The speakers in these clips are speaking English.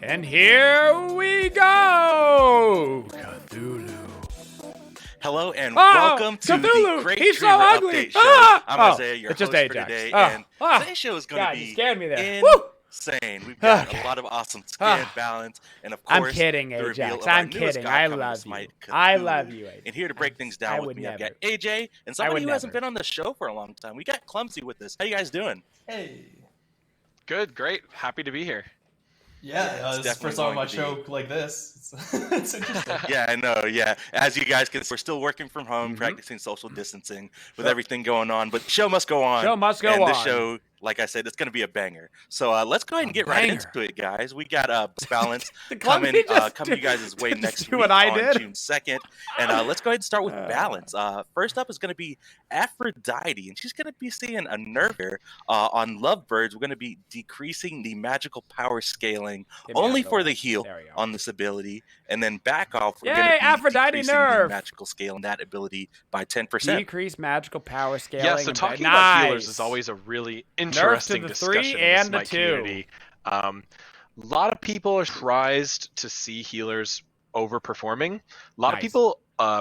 And here we go! Cthulhu. Hello and welcome to Cthulhu! the Great He's so Trivia ugly! Update Show. I'm Oh, Isaiah, your it's host just for Ajax. today, Oh, and today's show is going God, to you be scared me there. Woo! insane. We've got a lot of awesome skin balance, and of I'm course, kidding, the reveal Ajax. of our I'm newest kidding. god I coming to love you. SMITE CTHULHU. I love you, Ajax. And here to break things down with me, I've got AJ, and somebody who hasn't been on the show for a long time. We got Clumsy with us. How you guys doing? Hey. Good, great. Happy to be here. Yeah, it's the first time on my show like this. It's interesting. Yeah, I know, yeah. As you guys can see, we're still working from home, practicing social distancing with everything going on, but the show must go on. Show must go and on. this show, like I said, it's going to be a banger. So let's go ahead and get right into it, guys. We got Balance coming you guys' way next week on June 2nd. And let's go ahead and start with Balance. First up is going to be Aphrodite, and she's going to be seeing a nerf here on Lovebirds. We're going to be decreasing the magical power scaling only for the heal on this ability, and then back off, we're going to be Aphrodite decreasing nerf. the magical scale in that ability by 10%. Decrease magical power scaling. Yeah, so talking about healers is always a really interesting discussion in the SMITE community. A lot of people are surprised to see healers overperforming. A lot of people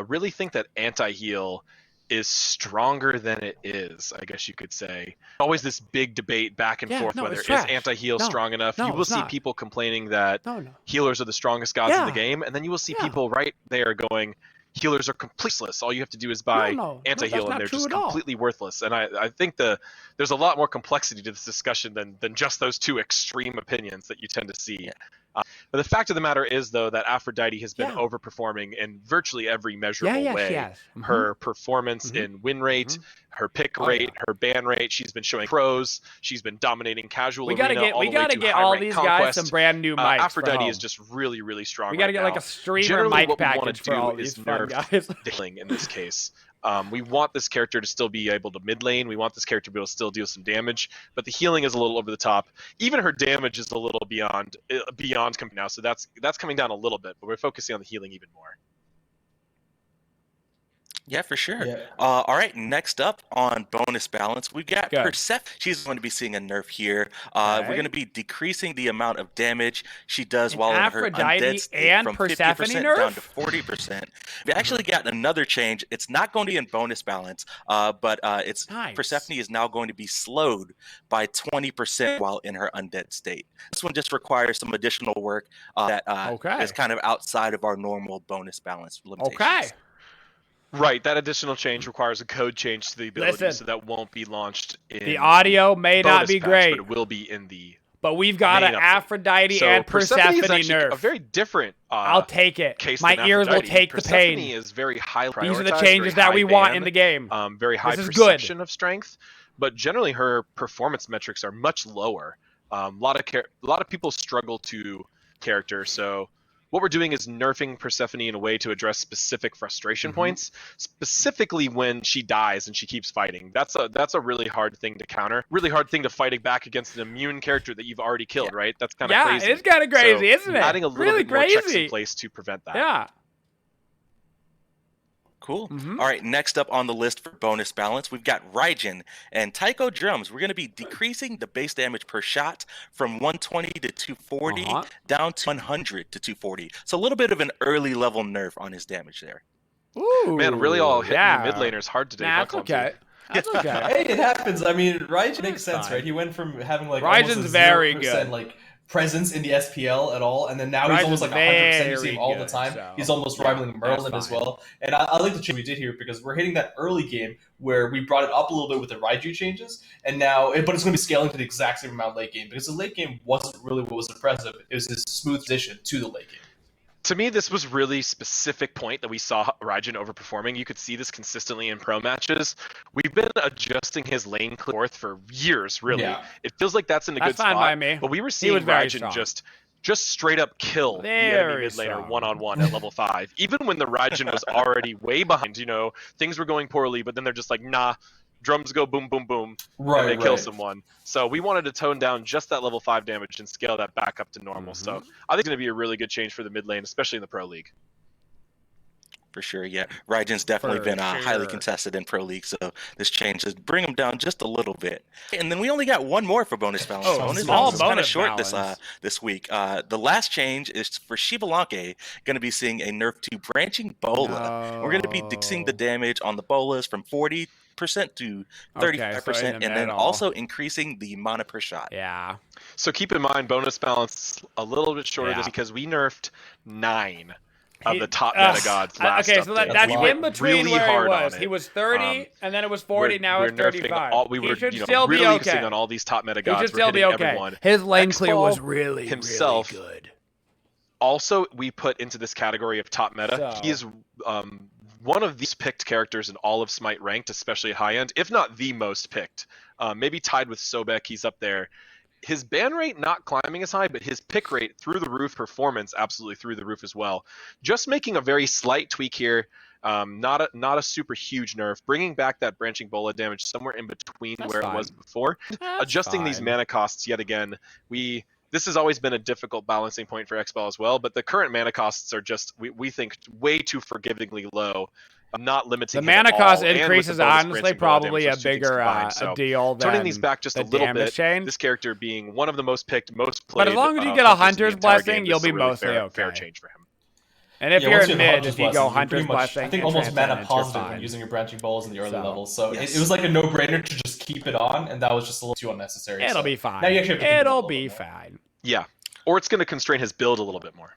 really think that anti-heal is stronger than it is, I guess you could say. Always this big debate back and forth whether is anti-heal strong enough. You will see people complaining that healers are the strongest gods in the game, and then you will see people right there going, healers are completeless. All you have to do is buy anti-heal, and they're just completely worthless. And I think there's a lot more complexity to this discussion than just those two extreme opinions that you tend to see. But the fact of the matter is, though, that Aphrodite has been overperforming in virtually every measurable way. Her performance in win rate, her pick rate, her ban rate. She's been showing pros. She's been dominating casual arena. We gotta get all these guys some brand new mics. Aphrodite is just really, really strong. We gotta get like a streamer mic package for all these fun guys. In this case. We want this character to still be able to mid lane. We want this character to be able to still deal some damage, but the healing is a little over the top. Even her damage is a little beyond coming now, so that's coming down a little bit. But we're focusing on the healing even more. Yeah, for sure. Yeah. All right, next up on bonus balance, we've got Persephone. She's going to be seeing a nerf here. We're going to be decreasing the amount of damage she does while in her undead state from 50% down to 40%. We actually got another change. It's not going to be in bonus balance, but Persephone is now going to be slowed by 20% while in her undead state. This one just requires some additional work that is kind of outside of our normal bonus balance limitations. Right, that additional change requires a code change to the ability, so that won't be launched in the audio may not be great, but it will be in the. But we've got an Aphrodite and Persephone nerf. A very different. I'll take it. My ears will take the pain. Persephone is very highly prioritized. These are the changes that we want in the game. Very high perception of strength, but generally her performance metrics are much lower. A lot of people struggle to character, so. What we're doing is nerfing Persephone in a way to address specific frustration points, specifically when she dies and she keeps fighting. That's a really hard thing to counter, really hard thing to fight back against an immune character that you've already killed, right? That's kind of crazy. Yeah, it's kind of crazy, isn't it? Adding a little bit more checks in place to prevent that. Yeah. Cool. All right, next up on the list for bonus balance, we've got Raijin and Taiko Drums. We're going to be decreasing the base damage per shot from 120 to 240 down to 100 to 240. So a little bit of an early level nerf on his damage there. Ooh, man, really all hitting the mid laners hard today. That's okay. That's okay. Hey, it happens. I mean, Raijin makes sense, right? He went from having like Raijin's very good. Like presence in the SPL at all, and then now he's almost like 100%. You see him all the time. He's almost rivaling Merlin as well. And I like the change we did here because we're hitting that early game where we brought it up a little bit with the Raiju changes, and now, but it's going to be scaling to the exact same amount late game because the late game wasn't really what was impressive. It was his smooth transition to the late game. To me, this was really specific point that we saw Raijin overperforming. You could see this consistently in pro matches. We've been adjusting his lane clear for years, really. Yeah. It feels like that's in a good spot. By me. But we were seeing Raijin just straight up kill the enemy mid laner one-on-one at level 5. Even when the Raijin was already way behind, things were going poorly, but then they're just like, nah, drums go boom, boom, boom, and they kill someone. So we wanted to tone down just that level 5 damage and scale that back up to normal. So I think it's going to be a really good change for the mid lane, especially in the Pro League. For sure, yeah. Raijin's definitely been highly contested in Pro League, so this change does bring him down just a little bit. And then we only got one more for bonus balance. Bonus balance is kind of short this week. The last change is for Shivalanke, going to be seeing a nerf to branching bola. We're going to be decreasing the damage on the bolas from 40% to 35%, and then also increasing the mana per shot. Yeah. So keep in mind, bonus balance a little bit shorter just because we nerfed 9 of the top meta gods last Okay, so that's in between really where hard he was. On it. He was 30, and then it was 40, now it's 35. We were he should still really be okay. focusing on all these top meta gods. He should still be okay. Everyone. His lane clear was really good. Also, we put into this category of top meta. He is one of these picked characters in all of Smite ranked, especially at high end, if not the most picked. Maybe tied with Sobek, he's up there. His ban rate not climbing as high, but his pick rate through the roof, performance absolutely through the roof as well. Just making a very slight tweak here, not a super huge nerf, bringing back that branching bola damage somewhere in between it was before. Adjusting these mana costs yet again. This has always been a difficult balancing point for Xball as well, but the current mana costs are just, we think, way too forgivingly low. I'm not limiting the mana cost increase is honestly probably a bigger deal than turning these back just a little bit. Change. This character being one of the most picked, most played. But as long as you get a Hunter's Blessing, you'll be mostly okay. Fair change for him. And if you're in mid, if you go Hunter's Blessing, I think almost mana positive when using your branching balls in the early levels. So it was like a no-brainer to just keep it on, and that was just a little too unnecessary. It'll be fine. Now you actually have to It'll be fine. Yeah, or it's going to constrain his build a little bit more.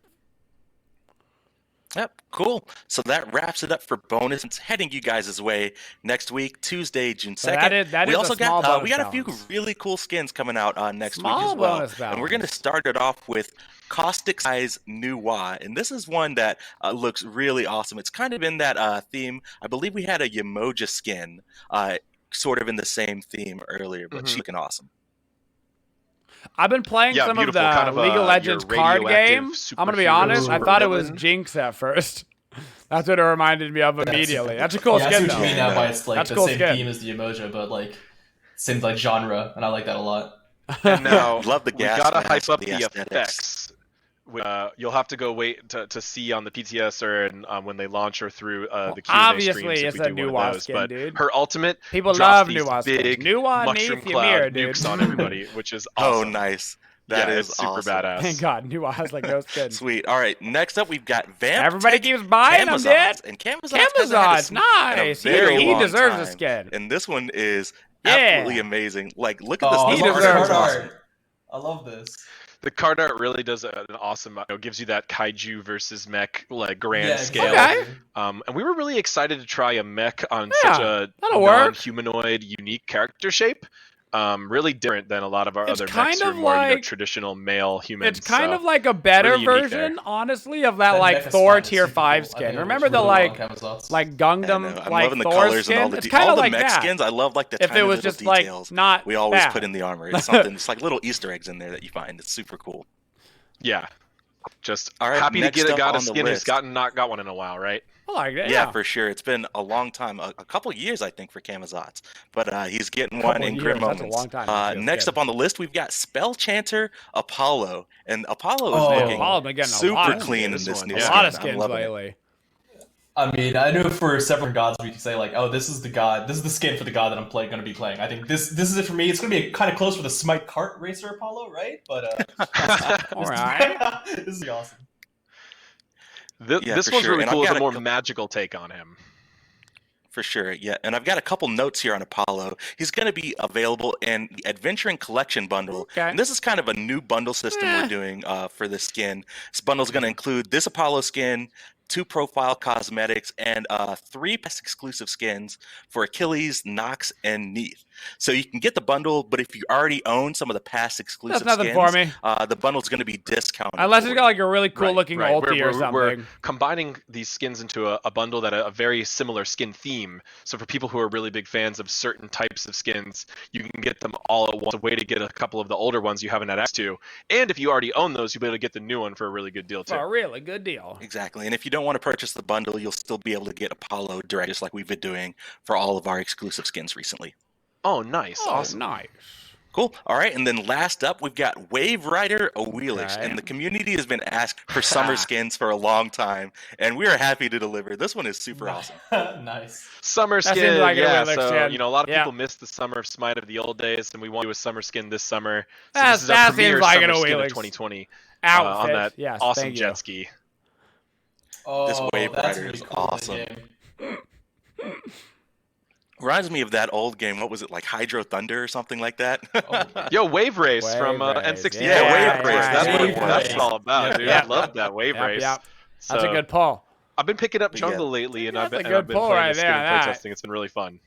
Yep, cool. So that wraps it up for bonus. It's heading you guys' way next week, Tuesday, June 2nd. We also got a few really cool skins coming out next week as well. And we're going to start it off with Caustic Size Nuwa. And this is one that looks really awesome. It's kind of in that theme. I believe we had a Yamoja skin sort of in the same theme earlier, but she's looking awesome. I've been playing some of the League of Legends card game. I'm going to be honest, I thought it was Jinx at first. That's what it reminded me of immediately. That's a cool skin, though. I see what you mean now by it's like the same theme as the Emoja, but like same like genre, and I like that a lot. And now love the gas. We gotta hype up the effects. You'll have to go wait to see on the PTS or when they launch her through the Q&A obviously, streams. It's a Nuwa skin, but dude. Her ultimate people love Nuwa big Nuwa mushroom cloud nukes on everybody, which is awesome. Oh, nice. That is super awesome. badass. Thank God, Nuwa has like no skin. Sweet. All right, next up we've got Vamp. Everybody keeps buying them, dude. And Camazot's nice. He deserves a skin. And this one is absolutely amazing. Like, look at this. He deserves art. I love this. The card art really does an awesome. Gives you that kaiju versus mech like grand scale. Okay. And we were really excited to try a mech on such a non-humanoid, unique character shape. Really different than a lot of our other mechs who are more traditional male humans. It's kind of like a better version, honestly, of that like Thor tier 5 skin. Remember the like Gundam like Thor skin? It's kind of like that. Skins, I love like the if tiny it was just like not we always put in the armor. It's something. It's like little Easter eggs in there that you find. It's super cool. Yeah. Just happy to get a skin who's not got one in a while, right? I like it. Yeah, for sure. It's been a long time, a couple years, I think, for Camazotz. But he's getting one in grim moments. That's a long time. Next up on the list, we've got Spell Chanter Apollo. And Apollo is looking super clean in this new skin. A lot of skins lately. I mean, I know for several gods we can say like, oh, this is the skin for the god that I'm going to be playing. I think this is it for me. It's going to be kind of close for the Smite Kart Racer Apollo, right? But all right, this is awesome. This one's really cool. It's a more magical take on him. For sure, yeah. And I've got a couple notes here on Apollo. He's going to be available in the Adventuring Collection bundle. Okay. And this is kind of a new bundle system we're doing for this skin. This bundle is going to include this Apollo skin, 2 profile cosmetics, and 3 past exclusive skins for Achilles, Nox, and Neath. So you can get the bundle, but if you already own some of the past exclusive skins, for me. The bundle's going to be discounted. Unless it's got like a really cool looking ulti or something. We're combining these skins into a bundle that a very similar skin theme. So for people who are really big fans of certain types of skins, you can get them all at once. A way to get a couple of the older ones you haven't had access to. And if you already own those, you'll be able to get the new one for a really good deal too. For a really good deal. Exactly. And if you don't want to purchase the bundle, you'll still be able to get Apollo direct, just like we've been doing for all of our exclusive skins recently. Oh, nice. Awesome. Nice. Cool. All right, and then last up, we've got Wave Rider Olympus, and the community has been asked for summer skins for a long time, and we are happy to deliver. This one is super awesome. Nice. Summer skin, like so, you know, a lot of people missed the summer of Smite of the old days, and we want to do a summer skin this summer. So this is our premier summer skin of 2020 on that awesome jet ski. Oh, this Wave Rider is awesome. Reminds me of that old game. What was it, like Hydro Thunder or something like that? Yo, Wave Race from N64. Yeah, Wave Race. That's what it was. That's what it's all about, dude. I love that Wave Race. So, that's a good pull. I've been picking up Jungle lately, and I've been playing this skin and playtesting. It's been really fun.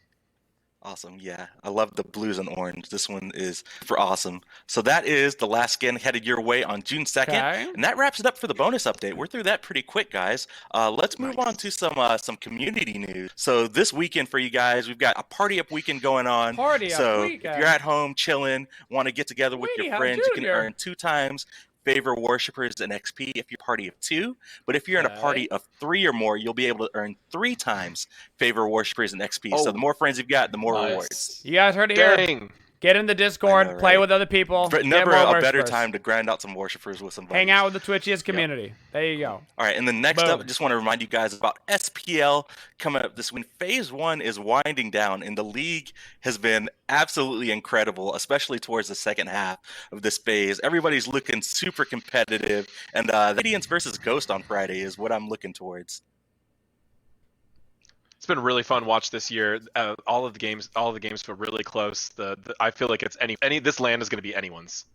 Awesome, yeah. I love the blues and orange. This one is for awesome. So that is the last skin headed your way on June 2nd. And that wraps it up for the bonus update. We're through that pretty quick, guys. Let's move on to some community news. So this weekend for you guys, we've got a Party Up weekend going on. So if you're at home chilling, want to get together with your friends, you can earn 2 times favor worshippers and XP if you're party of 2. But if you're in a party of 3 or more, you'll be able to earn 3 times favor worshippers and XP. So the more friends you've got, the more rewards. You guys heard it here. Get in the Discord, play with other people. But never a better time to grind out some worshippers with some buddies. Hang out with the Twitchiest community. There you go. All right, and then next up, I just want to remind you guys about SPL coming up this week. Phase 1 is winding down, and the league has been absolutely incredible, especially towards the second half of this phase. Everybody's looking super competitive, and Radiance versus Ghost on Friday is what I'm looking towards. It's been really fun watch this year. All the games feel really close. I feel like it's this land is going to be anyone's.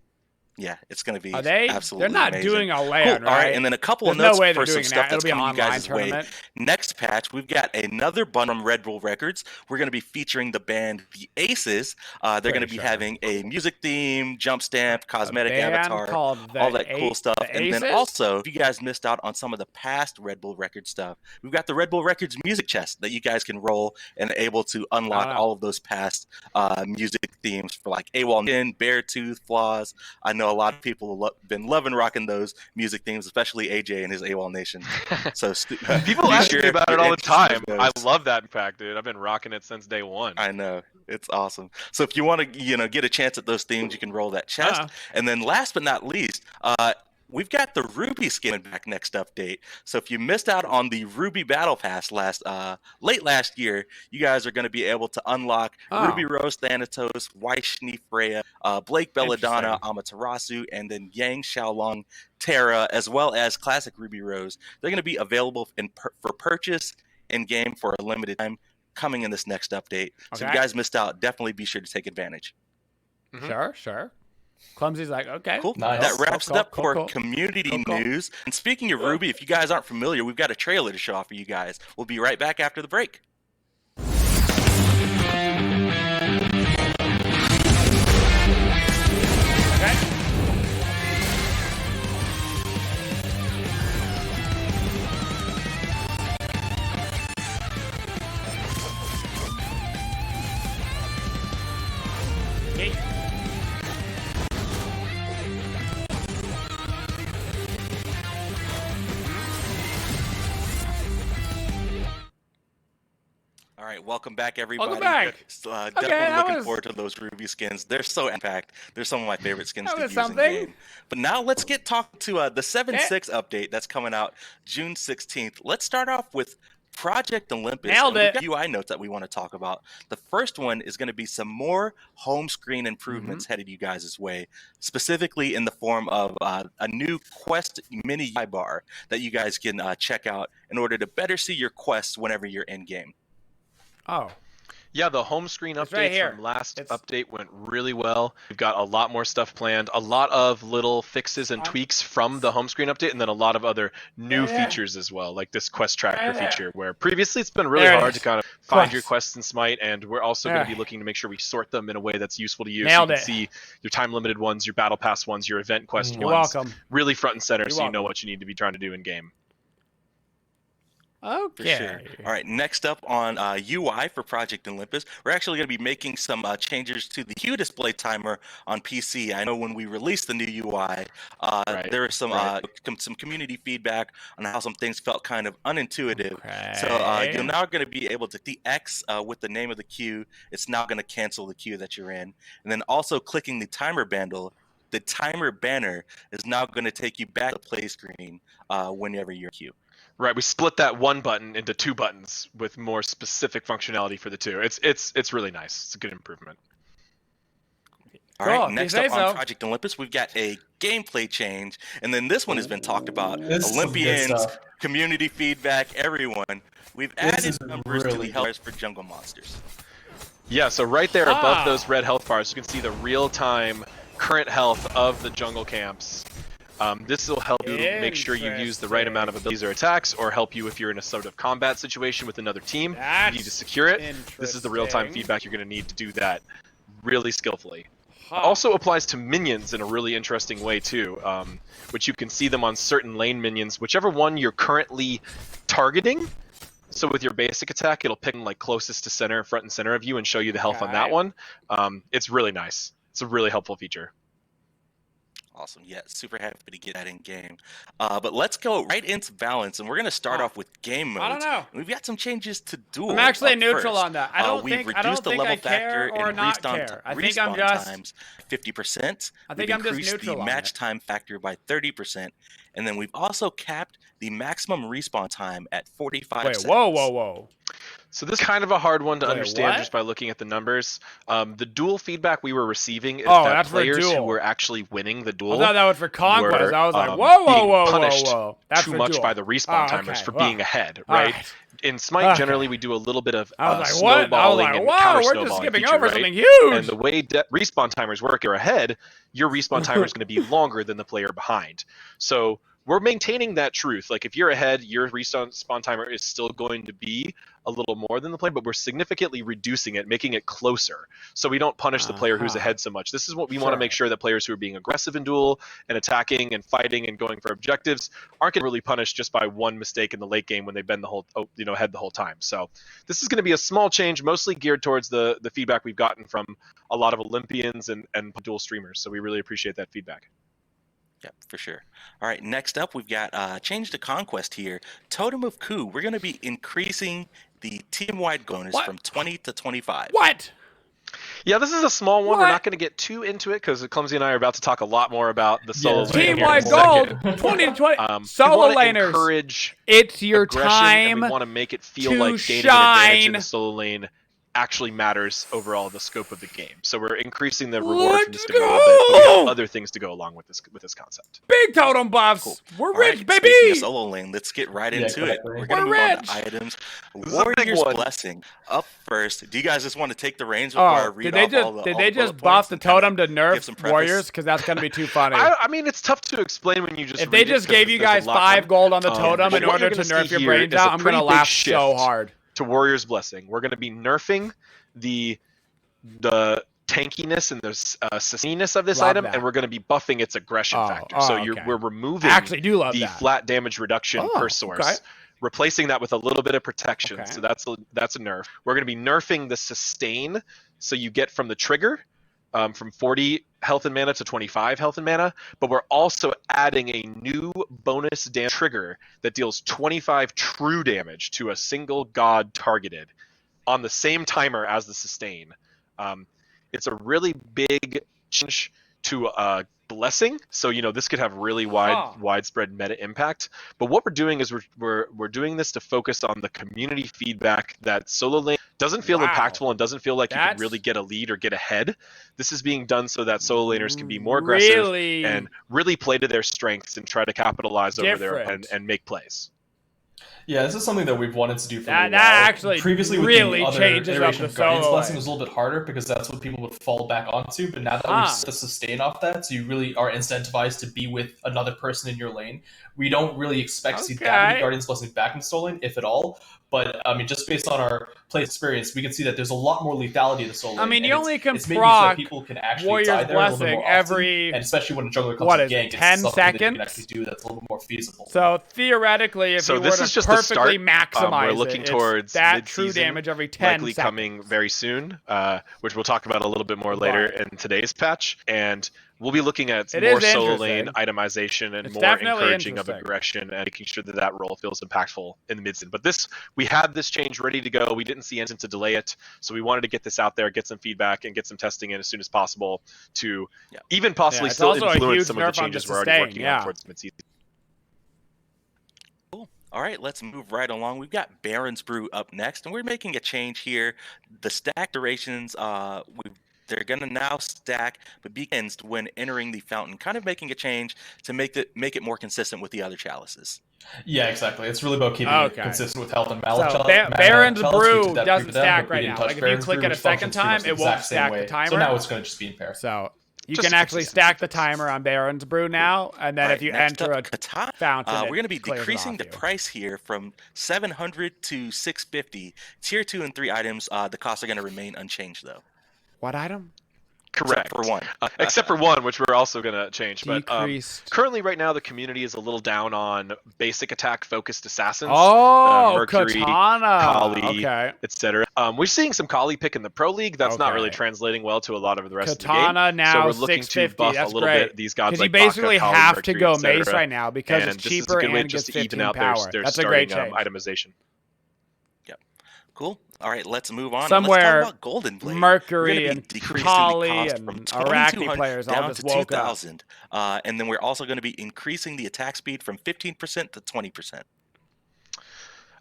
Yeah, it's going to be absolutely They're not amazing. doing a LAN, right? All right, and then a couple of notes for some stuff that's coming you guys' way. Next patch, we've got another bundle from Red Bull Records. We're going to be featuring the band The Aces. They're going to be having a music theme, jump stamp, cosmetic avatar, all that cool stuff. And then also, if you guys missed out on some of the past Red Bull Records stuff, we've got the Red Bull Records music chest that you guys can roll and able to unlock all of those past music themes for like AWOL, Beartooth, Flaws. I know a lot of people have been loving rocking those music themes, especially AJ and his AWOL Nation. So people ask me about it all the time. I love that, in fact, dude. I've been rocking it since day one. I know. It's awesome. So if you want to, get a chance at those themes, you can roll that chest. And then last but not least, we've got the Ruby skin back next update. So if you missed out on the Ruby Battle Pass late last year, you guys are going to be able to unlock Ruby Rose Thanatos, Waishni Freya, Blake Belladonna, Amaterasu, and then Yang Xiaolong Terra, as well as Classic Ruby Rose. They're going to be available for purchase in-game for a limited time coming in this next update. So if you guys missed out, definitely be sure to take advantage. Sure. Clumsy's like, okay. Cool. Nice. That wraps it up for community news. And speaking of Ruby, if you guys aren't familiar, we've got a trailer to show off for you guys. We'll be right back after the break. All right, welcome back, everybody. Welcome back. Definitely looking forward to those Ruby skins. They're so impact. They're some of my favorite skins to use in game. But now let's get talking to the 7.6 update that's coming out June 16th. Let's start off with Project Olympus. Nailed it. We've got UI notes that we want to talk about. The first one is going to be some more home screen improvements headed you guys' way, specifically in the form of a new quest mini UI bar that you guys can check out in order to better see your quests whenever you're in game. Yeah, the home screen update from last update went really well. We've got a lot more stuff planned, a lot of little fixes and tweaks from the home screen update, and then a lot of other new features as well, like this quest tracker feature, where previously it's been really hard to kind of find your quests in Smite, and we're also going to be looking to make sure we sort them in a way that's useful to you. So you can see your time-limited ones, your battle pass ones, your event quest ones, really front and center, so you know what you need to be trying to do in game. Okay. For sure. All right, next up on UI for Project Olympus, we're actually going to be making some changes to the Q display timer on PC. I know when we released the new UI, there was some community feedback on how some things felt kind of unintuitive. Okay. So you're now going to be able to the X with the name of the queue. It's now going to cancel the queue that you're in, and then also clicking the timer bundle. The timer banner is now going to take you back to the play screen whenever you're in queue. Right, we split that one button into two buttons with more specific functionality for the two. It's really nice. It's a good improvement. All right, next up on Project Olympus, we've got a gameplay change, and then this one has been talked about. Olympians, community feedback, everyone. We've added numbers to the health bars for jungle monsters. Yeah, so right there above those red health bars, you can see the real-time current health of the jungle camps. This will help you make sure you use the right amount of abilities or attacks, or help you if you're in a sort of combat situation with another team. You need to secure it. This is the real-time feedback you're going to need to do that really skillfully. Also applies to minions in a really interesting way too, which you can see them on certain lane minions, whichever one you're currently targeting. So with your basic attack, it'll pick like closest to center, front and center of you, and show you the health on that one. It's really nice. It's a really helpful feature. Awesome. Yeah, super happy to get that in game. But let's go right into balance, and we're going to start off with game modes. I don't know. We've got some changes to duel. I'm actually neutral on that. I don't we've think reduced the level factor and care. I think I'm just times 50%. I think I'm just neutral increased the match time factor by 30%, and then we've also capped the maximum respawn time at 45 seconds. Whoa. So this is kind of a hard one to understand just by looking at the numbers. The duel feedback we were receiving is that players who were actually winning the duel I thought that was for conquest. I was like, whoa. Punished That's too much by the respawn timers for being ahead, right? In Smite, generally, we do a little bit of snowballing and counter we're snowballing just skipping feature, over right? something huge. And the way respawn timers work, you're ahead, your respawn timer is going to be longer than the player behind. So we're maintaining that truth. Like if you're ahead, your respawn timer is still going to be a little more than the player, but we're significantly reducing it, making it closer, so we don't punish the player who's ahead so much. This is what we want to make sure that players who are being aggressive in duel and attacking and fighting and going for objectives aren't going to really punish just by one mistake in the late game when they've been the whole ahead the whole time. So this is going to be a small change, mostly geared towards the feedback we've gotten from a lot of Olympians and duel streamers. So we really appreciate that feedback. Yeah, for sure. All right, next up, we've got change to Conquest here. Totem of Coup, we're going to be increasing the team-wide bonus from 20 to 25. What? Yeah, this is a small one. We're not going to get too into it because Clumsy and I are about to talk a lot more about the solo lane. Team-wide gold, 20 to 20. Solo laners, encourage it's your time. And we want to make it feel like gaining an advantage in the solo lane actually matters overall the scope of the game. So we're increasing the reward from this a little bit. We have other things to go along with this concept. Big totem buffs. Cool. We're rich, baby. Speaking of solo lane, let's get right into it. We're gonna move on to items. Warrior's Blessing up first. Do you guys just want to take the reins before I read Did they just buff the totem to nerf Warriors? Because that's gonna be too funny. I mean, it's tough to explain when you just. If they just gave you guys 5 gold on the totem in order to nerf your brains out, I'm gonna laugh so hard. To Warrior's Blessing, we're going to be nerfing the tankiness and the sustaininess of this item, and we're going to be buffing its aggression factor. So we're removing the flat damage reduction per source, replacing that with a little bit of protection. So that's a nerf. We're going to be nerfing the sustain, so you get from the trigger from 40 health and mana to 25 health and mana, but we're also adding a new bonus damage trigger that deals 25 true damage to a single god targeted on the same timer as the sustain. It's a really big change to blessing, so this could have really widespread meta impact. But what we're doing is we're doing this to focus on the community feedback that solo lane doesn't feel impactful and doesn't feel like you can really get a lead or get ahead. This is being done so that solo laners can be more aggressive and really play to their strengths and try to capitalize over there and make plays. Yeah, this is something that we've wanted to do for a while. That actually previously really with the changes up the Guardian's solo Blessing was a little bit harder because that's what people would fall back onto. But now that we sustain off that, so you really are incentivized to be with another person in your lane. We don't really expect to see that many Guardian's Blessing back in solo lane, if at all. But I mean, just based on our play experience, we can see that there's a lot more lethality in the solo lane. I mean, you only can it's making proc so that people can actually die Warrior's there a little bit Blessing more often, every, and especially when a jungler comes what to is it, gank, 10 it's something that you seconds? can actually do that's a little bit more feasible. So theoretically, if you were to perfectly maximize we're looking it, towards that true damage every 10 likely seconds. Coming very soon, which we'll talk about a little bit more later in today's patch. And we'll be looking at more solo lane itemization and more encouraging of aggression and making sure that that role feels impactful in the mid-scene. But we had this change ready to go. We didn't see anything to delay it, so we wanted to get this out there, get some feedback, and get some testing in as soon as possible to even possibly still influence some of the changes we're already working on towards mid-season. Cool. All right, let's move right along. We've got Baron's Brew up next, and we're making a change here. The stack durations, they're going to now stack, but begins when entering the fountain, kind of making a change to make it more consistent with the other chalices. Yeah, exactly. It's really about keeping it consistent with health and mallet. So Baron's Brew doesn't stack right now. Like if you click it a second time, it won't stack the timer. So now it's going to just be in pair. So you can actually stack the timer on Baron's Brew now, and then if you enter a fountain, we're going to be decreasing the price here from 700 to 650. Tier 2 and 3 items, the costs are going to remain unchanged though. What item? Correct. Except for one. Except for one, which we're also going to change. Decreased. But currently, right now, the community is a little down on basic attack-focused assassins. Mercury, Katana, Kali, etc. We're seeing some Kali pick in the Pro League. That's not really translating well to a lot of the rest of the game. Katana now, so we're looking to buff a little bit these gods like you basically Baka, Kali, have Mercury, to go etc. Mace right now because it's cheaper and gets 15 power. That's a great change. Itemization. Yep. Cool. All right, let's move on. Somewhere, let's talk about Golden Blade. Mercury and Kali and Arachne players all just woke up. And then we're also going to be increasing the attack speed from 15% to 20%.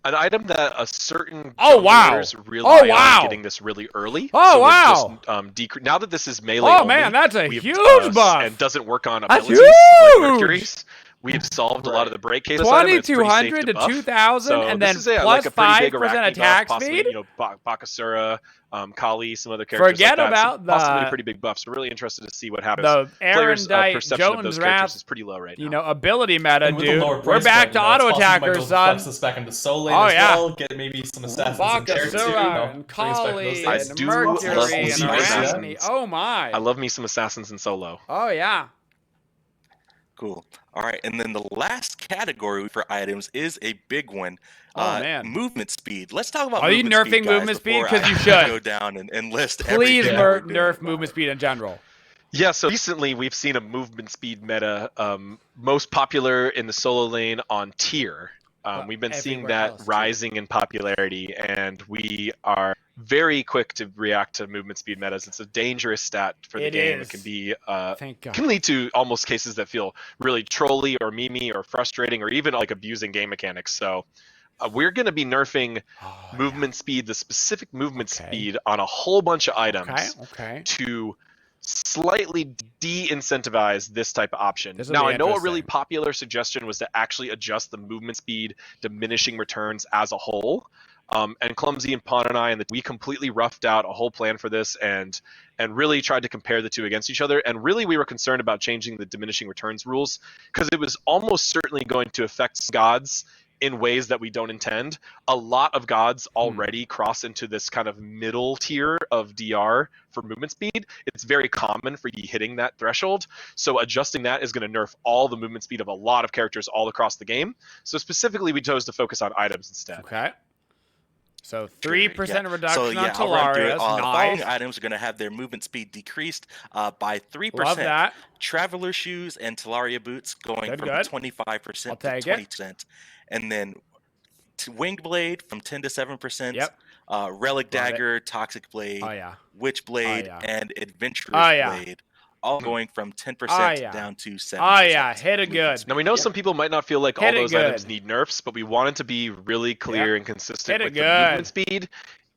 An item that a certain players rely on getting this really early. Now that this is melee only, that's a huge buff. And doesn't work on abilities like Mercury's. We've solved a lot of the break cases. 2,200 to 2,000, and then plus 5% attack speed. You know, Bakasura, Kali, some other characters. Forget about the possibly pretty big buffs. We're really interested to see what happens. The Players' Erendite, perception of those characters is pretty low right now. You know, ability meta, dude. We're back to auto attackers, son. Flex this back into Soul Lane as well. Get maybe some assassins in there too. And Kali, and Mercury, and Arachne. Oh my! I love me some assassins in solo. Oh yeah. Cool. All right, and then the last category for items is a big one. Movement speed. Let's talk about. Are you nerfing movement speed? Because you should go down and list. Please nerf movement speed in general. Yeah, so recently we've seen a movement speed meta most popular in the solo lane on tier. We've been seeing that rising in popularity, and we are very quick to react to movement speed metas. It's a dangerous stat for the game. It can be can lead to almost cases that feel really trolly or memey or frustrating or even like abusing game mechanics. So we're going to be nerfing movement speed, the specific movement speed on a whole bunch of items to slightly de-incentivize this type of option. Now, I know a really popular suggestion was to actually adjust the movement speed diminishing returns as a whole. And Clumsy and Pawn and I, we completely roughed out a whole plan for this and really tried to compare the two against each other. And really, we were concerned about changing the diminishing returns rules because it was almost certainly going to affect gods in ways that we don't intend. A lot of gods already cross into this kind of middle tier of DR for movement speed. It's very common for you hitting that threshold. So adjusting that is going to nerf all the movement speed of a lot of characters all across the game. So specifically, we chose to focus on items instead. Okay. So 3% reduction on Talaria. Following items are going to have their movement speed decreased by 3%. Love that. Traveler shoes and Talaria boots going from 25% to 20%. And then Winged Blade from 10 to 7%. Yep. Relic Dagger, Toxic Blade, Witch Blade, and Adventurous Blade. All going from 10% down to 7%. Hit it good. Now, we know some people might not feel like all those items need nerfs, but we wanted to be really clear and consistent with the movement speed.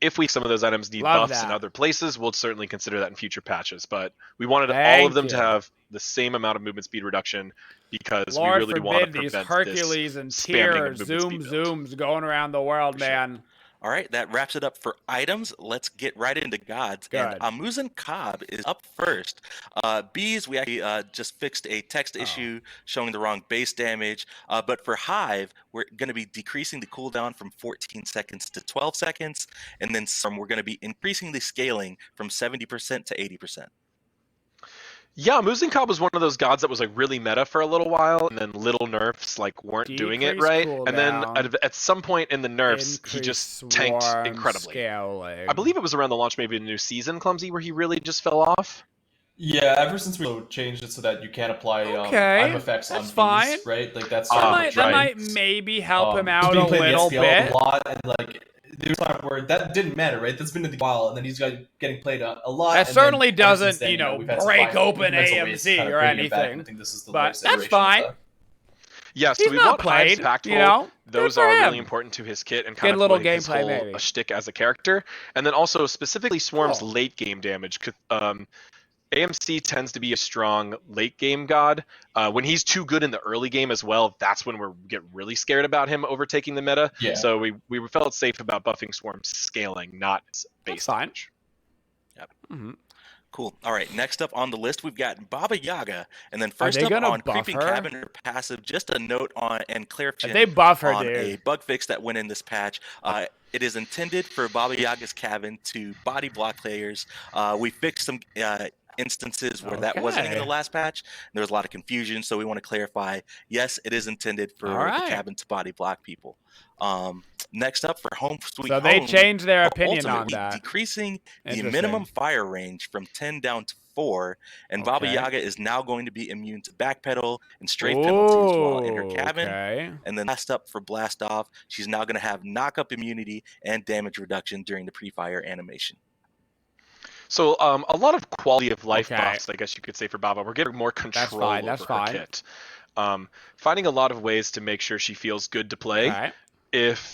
If some of those items need buffs in other places, we'll certainly consider that in future patches. But we wanted all of them to have the same amount of movement speed reduction because we really want to prevent these Hercules and tier zooms going around the world, man. All right, that wraps it up for items. Let's get right into gods. Good. And Amuzan Cobb is up first. Bees, we actually just fixed a text issue showing the wrong base damage. But for Hive, we're going to be decreasing the cooldown from 14 seconds to 12 seconds. And then we're going to be increasing the scaling from 70% to 80%. Yeah, Amuzan Cobb was one of those gods that was like really meta for a little while, and then little nerfs like weren't doing it right. And then at some point in the nerfs, he just tanked incredibly. Scaling. I believe it was around the launch maybe of the new season, Clumsy, where he really just fell off. Yeah, ever since we changed it so that you can't apply item effects on bees, right? Like that's that might maybe help him out a little bit. A lot, and like there's a time where that didn't matter, right? That's been a while, and then he's getting played a lot. That certainly doesn't, break open AMC or anything. I think this is the but that's fine. Yeah, so we want Hive's impactful. Those are really important to his kit and kind of like his whole shtick as a character. And then also specifically Swarm's late game damage. AMC tends to be a strong late game god. When he's too good in the early game as well, that's when we get really scared about him overtaking the meta. Yeah. So we felt safe about buffing Swarm's scaling, not base damage. Yep. Mm-hmm. Cool. All right, next up on the list, we've got Baba Yaga. And then first up on Creeping Cabin or Passive, just a note on and clarification on a bug fix that went in this patch. It is intended for Baba Yaga's Cabin to body block players. We fixed some instances where that wasn't in the last patch. There was a lot of confusion, so we want to clarify, yes, it is intended for the Cabin to body block people. Next up for Home Sweet Home. So they changed their opinion on that. Decreasing the minimum fire range from 10 down to 4, and Baba Yaga is now going to be immune to backpedal and strafe penalties while in her cabin. And then last up for Blast Off, she's now going to have knock-up immunity and damage reduction during the pre-fire animation. So a lot of quality of life buffs, I guess you could say, for Baba. We're getting more control over her kit. Finding a lot of ways to make sure she feels good to play. If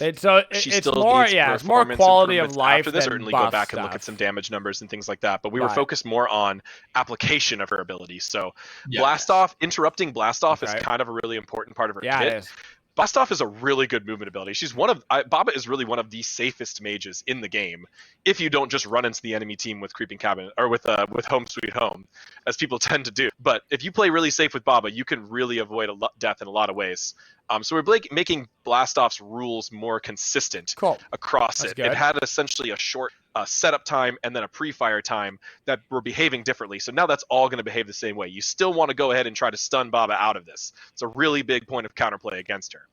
she still needs it's more quality of life after this, certainly go back and look at some damage numbers and things like that. But we were focused more on application of her abilities. So Blast Off, interrupting Blast Off is kind of a really important part of her kit. It is. Blast Off is a really good movement ability. She's Baba is really one of the safest mages in the game if you don't just run into the enemy team with Creeping Cabin or with Home Sweet Home, as people tend to do. But if you play really safe with Baba, you can really avoid death in a lot of ways. So we're making Blast Off's rules more consistent across it. It had essentially a short setup time and then a pre-fire time that were behaving differently. So now that's all going to behave the same way. You still want to go ahead and try to stun Baba out of this. It's a really big point of counterplay against her.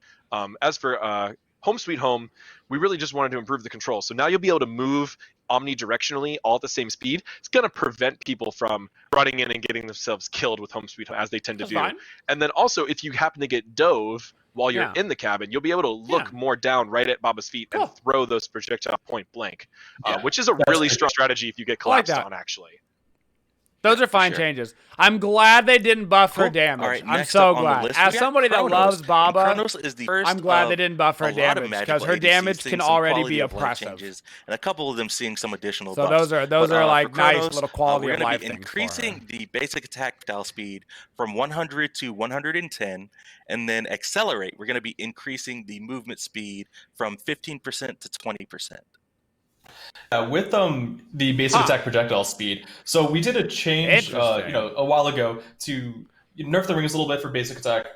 As for Home Sweet Home, we really just wanted to improve the control. So now you'll be able to move omnidirectionally all at the same speed. It's going to prevent people from running in and getting themselves killed with Home Sweet Home as they tend to do. And then also, if you happen to get dove while you're in the cabin, you'll be able to look more down right at Baba's feet and throw those projectiles point blank, which is a really strong strategy if you get collapsed on, actually. Those are fine changes. I'm glad they didn't buff her damage. I'm so glad. As somebody that loves Baba, I'm glad they didn't buff her damage because her damage can already be oppressive. And a couple of them seeing some additional buffs. So those are like nice little quality of life things. We're going to be increasing the basic attack style speed from 100 to 110, and then accelerate. We're going to be increasing the movement speed from 15% to 20%. With the basic attack projectile speed, so we did a change a while ago to nerf the rings a little bit for basic attack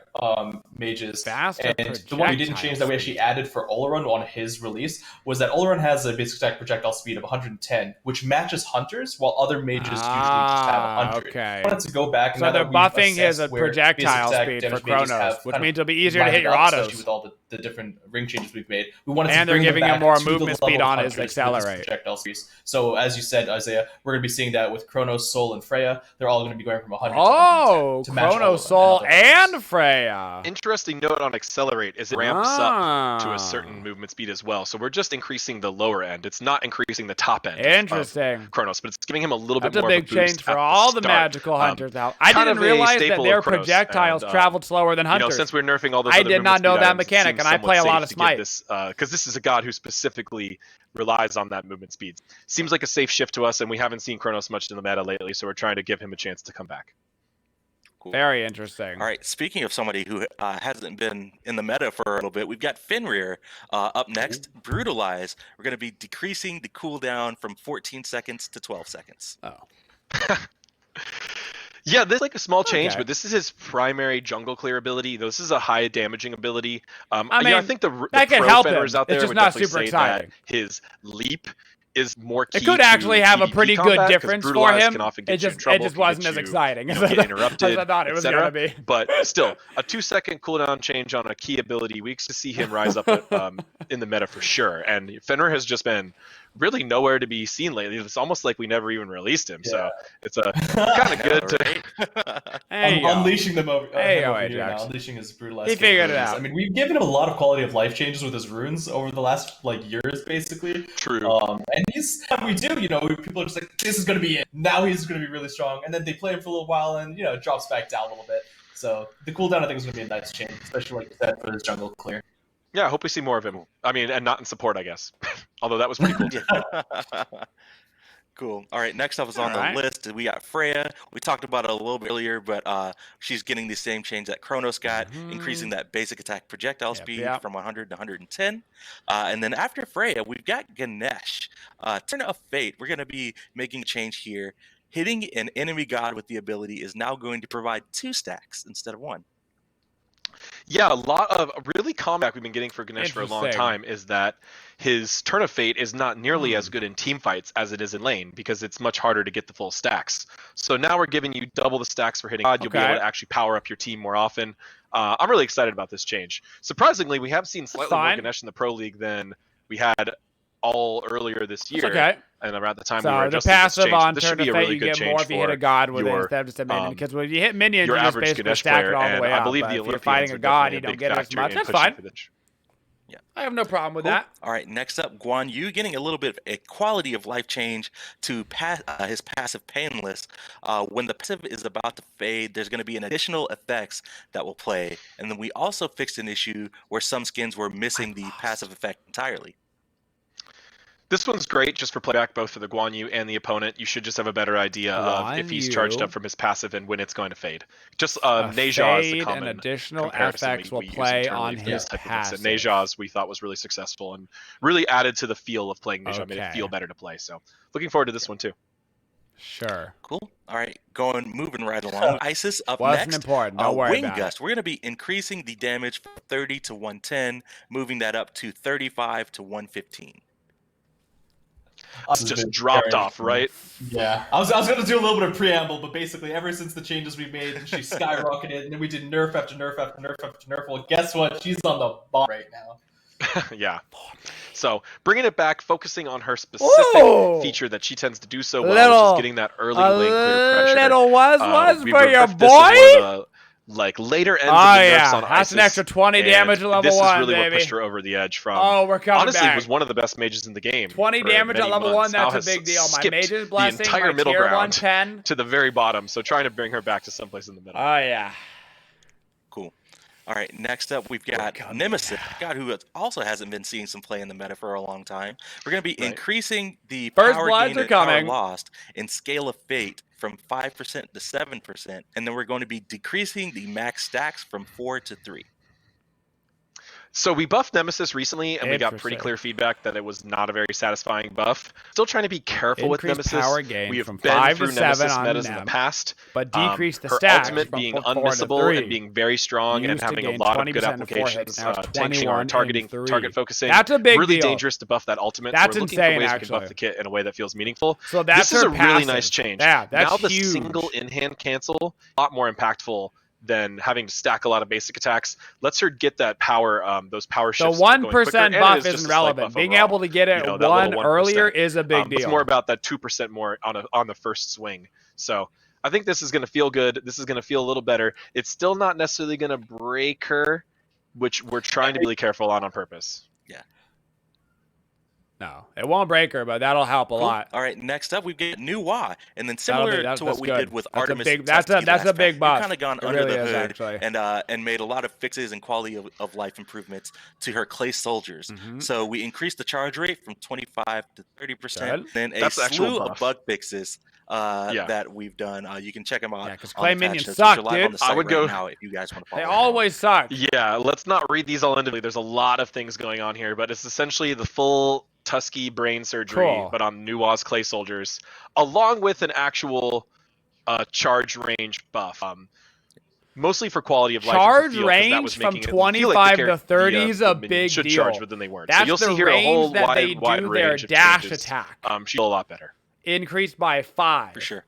mages. And the one we didn't change that we actually added for Oleron on his release was that Oleron has a basic attack projectile speed of 110, which matches Hunters, while other mages usually just have 100. I wanted to go back and so they're buffing his projectile speed for Chronos, which means it'll be easier to hit your autos. With all the different ring changes we've made, we wanted and to they're giving him more movement speed on his accelerate. Projectile speeds. So as you said, Isaiah, we're going to be seeing that with Chronos, Soul, and Freya. They're all going to be going from 100 to Chronos, Soul, and Freya. Interesting note on accelerate is it ramps up to a certain movement speed as well. So we're just increasing the lower end. It's not increasing the top end. Interesting. Of Chronos, but it's giving him a little bit more of a big change for all the magical hunters out. I didn't realize that their projectiles traveled slower than hunters. Since we're nerfing all those I did not know that mechanic, and I play a lot of Smite. Because this is a god who specifically relies on that movement speed. Seems like a safe shift to us, and we haven't seen Chronos much in the meta lately, so we're trying to give him a chance to come back. Cool. Very interesting. All right. Speaking of somebody who hasn't been in the meta for a little bit, we've got Fenrir up next. Brutalize. We're going to be decreasing the cooldown from 14 seconds to 12 seconds. Oh. Yeah, this is like a small change, but this is his primary jungle clear ability. This is a high damaging ability. I mean, I think the pro Fenrir's out there would definitely say that his leap is more key. It could actually have a pretty good difference for him. It just wasn't as exciting as get interrupted, as I thought it was going to be. But still, a 2-second cooldown change on a key ability, we expect to see him rise up in the meta for sure. And Fenrir has just been really nowhere to be seen lately. It's almost like we never even released him. Yeah. So it's a kind of good to unleashing them over. Unleashing his brutalized. He figured it out. I mean, we've given him a lot of quality of life changes with his runes over the last years, basically. True. And we do. People are just like, this is going to be it. Now he's going to be really strong, and then they play him for a little while, and it drops back down a little bit. So the cooldown, I think, is going to be a nice change, especially like you said for his jungle clear. Yeah, I hope we see more of him. I mean, and not in support, I guess. Although that was pretty cool too. Cool. All right, next up is on the list. We got Freya. We talked about it a little bit earlier, but she's getting the same change that Kronos got, increasing that basic attack projectile speed from 100 to 110. And then after Freya, we've got Ganesh. Turn of Fate. We're going to be making a change here. Hitting an enemy god with the ability is now going to provide 2 stacks instead of 1. Yeah, a lot of really comeback we've been getting for Ganesh for a long time is that his Turn of Fate is not nearly as good in team fights as it is in lane because it's much harder to get the full stacks. So now we're giving you double the stacks for hitting God. You'll be able to actually power up your team more often. I'm really excited about this change. Surprisingly, we have seen slightly more Ganesh in the Pro League than we had all earlier this year. And around the time we were adjusting this change. On this should Turn be of a Fate, really you good get change more if you hit a god with it instead of just a minion. Because when you hit minions, you just basically stack it all the way up. I believe the if you're Olympians fighting a god, you don't get as much. That's fine. Yeah, I have no problem with that. All right, next up, Guan Yu getting a little bit of a quality of life change to his passive Painless. When the passive is about to fade, there's going to be an additional effects that will play. And then we also fixed an issue where some skins were missing the passive effect entirely. This one's great just for playback, both for the Guan Yu and the opponent. You should just have a better idea of if he's charged up from his passive and when it's going to fade. Just Neja is the common and additional comparison effects will play on his passive. Neja's we thought was really successful and really added to the feel of playing Neja, made it feel better to play. So looking forward to this one too. Sure. Cool. All right, moving right along. Isis up Wasn't next. important. Don't worry Wing about Gust. it. We're going to be increasing the damage from 30 to 110, moving that up to 35 to 115. It's just dropped off, right? Yeah. I was going to do a little bit of preamble, but basically ever since the changes we made, she skyrocketed, and then we did nerf after nerf after nerf after nerf. Well, guess what? She's on the ball right now. Yeah. So bringing it back, focusing on her specific feature that she tends to do so well, which is getting that early lane clear pressure. Little was for your boy. Like later ends of the nerfs on That's Isis, an extra 20 damage at level 1, this is really baby. What pushed her over the edge from. We're coming honestly, back. was one of the best mages in the game. 20 damage at level 1, that's a big deal. My Mage's Blessing, the entire my middle tier ground 110. To the very bottom, so trying to bring her back to someplace in the middle. Oh, yeah. Cool. All right, next up, we've got Nemesis, a god who also hasn't been seeing some play in the meta for a long time. We're going to be increasing the power gain and power lost in Scale of Fate from 5% to 7%, and then we're going to be decreasing the max stacks from 4 to 3. So we buffed Nemesis recently, and we got pretty clear feedback that it was not a very satisfying buff. Still trying to be careful with Nemesis. Power gain we have from been 5 through to 7 Nemesis on metas them, in the past. But decrease the her stacks ultimate from being 4 unmissable to and being very strong and having a lot of good applications. Tanking or target focusing. That's a big really deal. dangerous to buff that ultimate. That's so we're looking insane, for ways actually. we can buff the kit in a way that feels meaningful. So that's this is a passive. really nice change. Yeah, that's now the huge. single in-hand cancel, a lot more impactful than having to stack a lot of basic attacks. Lets her get that power, those power shifts. The 1% buff isn't relevant. Being able to get it 1 earlier is a big deal. It's more about that 2% more on the first swing. So I think this is going to feel good. This is going to feel a little better. It's still not necessarily going to break her, which we're trying to be really careful on purpose. Yeah. No, it won't break her, but that'll help a lot. All right, next up, we've got new WA, and then similar to what we did with Artemis. That's a big buff. We've kind of gone under the hood and made a lot of fixes and quality of life improvements to her clay soldiers. So we increased the charge rate from 25 to 30%. Then a slew of bug fixes that we've done. You can check them out. Yeah, because clay minions suck, dude. I would go now if you guys want to follow. They always suck. Yeah, let's not read these all individually. There's a lot of things going on here, but it's essentially the full Tusky brain surgery, but on Nuwa's clay soldiers, along with an actual charge range buff. Mostly for quality of life. Charge range from 25 to 30 is a big deal. Charge, but then they weren't. That's so you'll the see here a whole that they wide do range their dash changes. attack. She's a lot better. Increased by 5. For sure.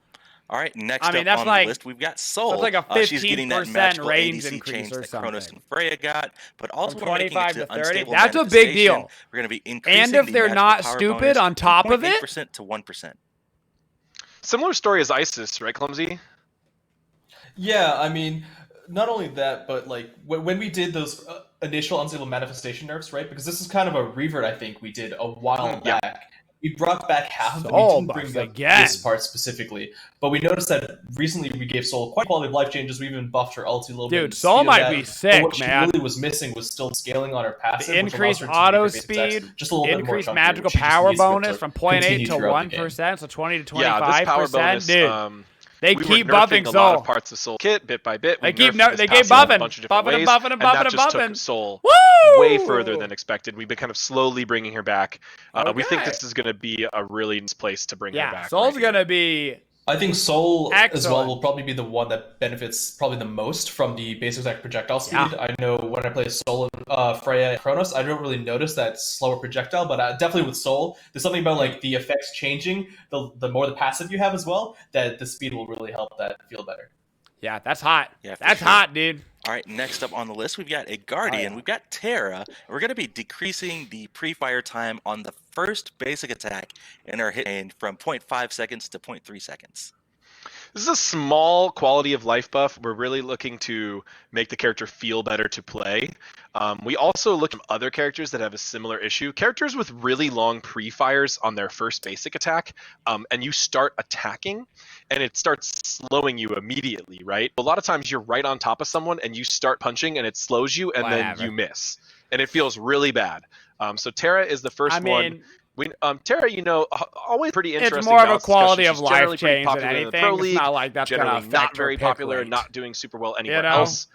All right, next up that's on like, the list, we've got Soul. That's like a 15% she's getting that magical range ADC increase change or that something. Kronos and Freya got, but also from we're making it 25 to to 30. unstable That's a big deal. We're going to be increasing and if they're not stupid on top of it, 8% to 1%. Similar story as Isis, right, Clumsy? Yeah, I mean, not only that, but like when we did those initial unstable manifestation nerfs, right? Because this is kind of a revert I think we did a while back. We brought back half of them. We didn't bring up this part specifically, but we noticed that recently we gave Soul quite quality of life changes. We even buffed her ulti a little bit. Dude, Soul might be sick, what man. What she really was missing was still scaling on her passive. The increased auto speed, just a little increased bit more magical power bonus from 0.8 to 1%, so 20 to 25%. Yeah, this power bonus, dude. They keep buffing Soul. A lot of parts of Soul Kit bit by bit. They keep buffing. Soul Woo! way further than expected. We've been kind of slowly bringing her back. We think this is going to be a really nice place to bring her back. Soul's going to be. I think Soul as well will probably be the one that benefits probably the most from the base attack projectile speed. I know when I play Soul and Freya and Kronos, I don't really notice that slower projectile, but definitely with Soul, there's something about like the effects changing, the more the passive you have as well, that the speed will really help that feel better. Yeah, that's hot. Yeah, that's hot, dude. All right, next up on the list, we've got a Guardian. We've got Terra. And we're going to be decreasing the pre-fire time on the first basic attack in our hit range from 0.5 seconds to 0.3 seconds. This is a small quality of life buff. We're really looking to make the character feel better to play. We also look at other characters that have a similar issue. Characters with really long pre-fires on their first basic attack, and you start attacking, and it starts slowing you immediately, right? A lot of times you're right on top of someone, and you start punching, and it slows you, and then you miss. And it feels really bad. So Terra is the first one. Terra, always pretty interesting. It's more of a quality of life change than anything. It's not like that's going to affect not very popular, not doing super well anywhere else.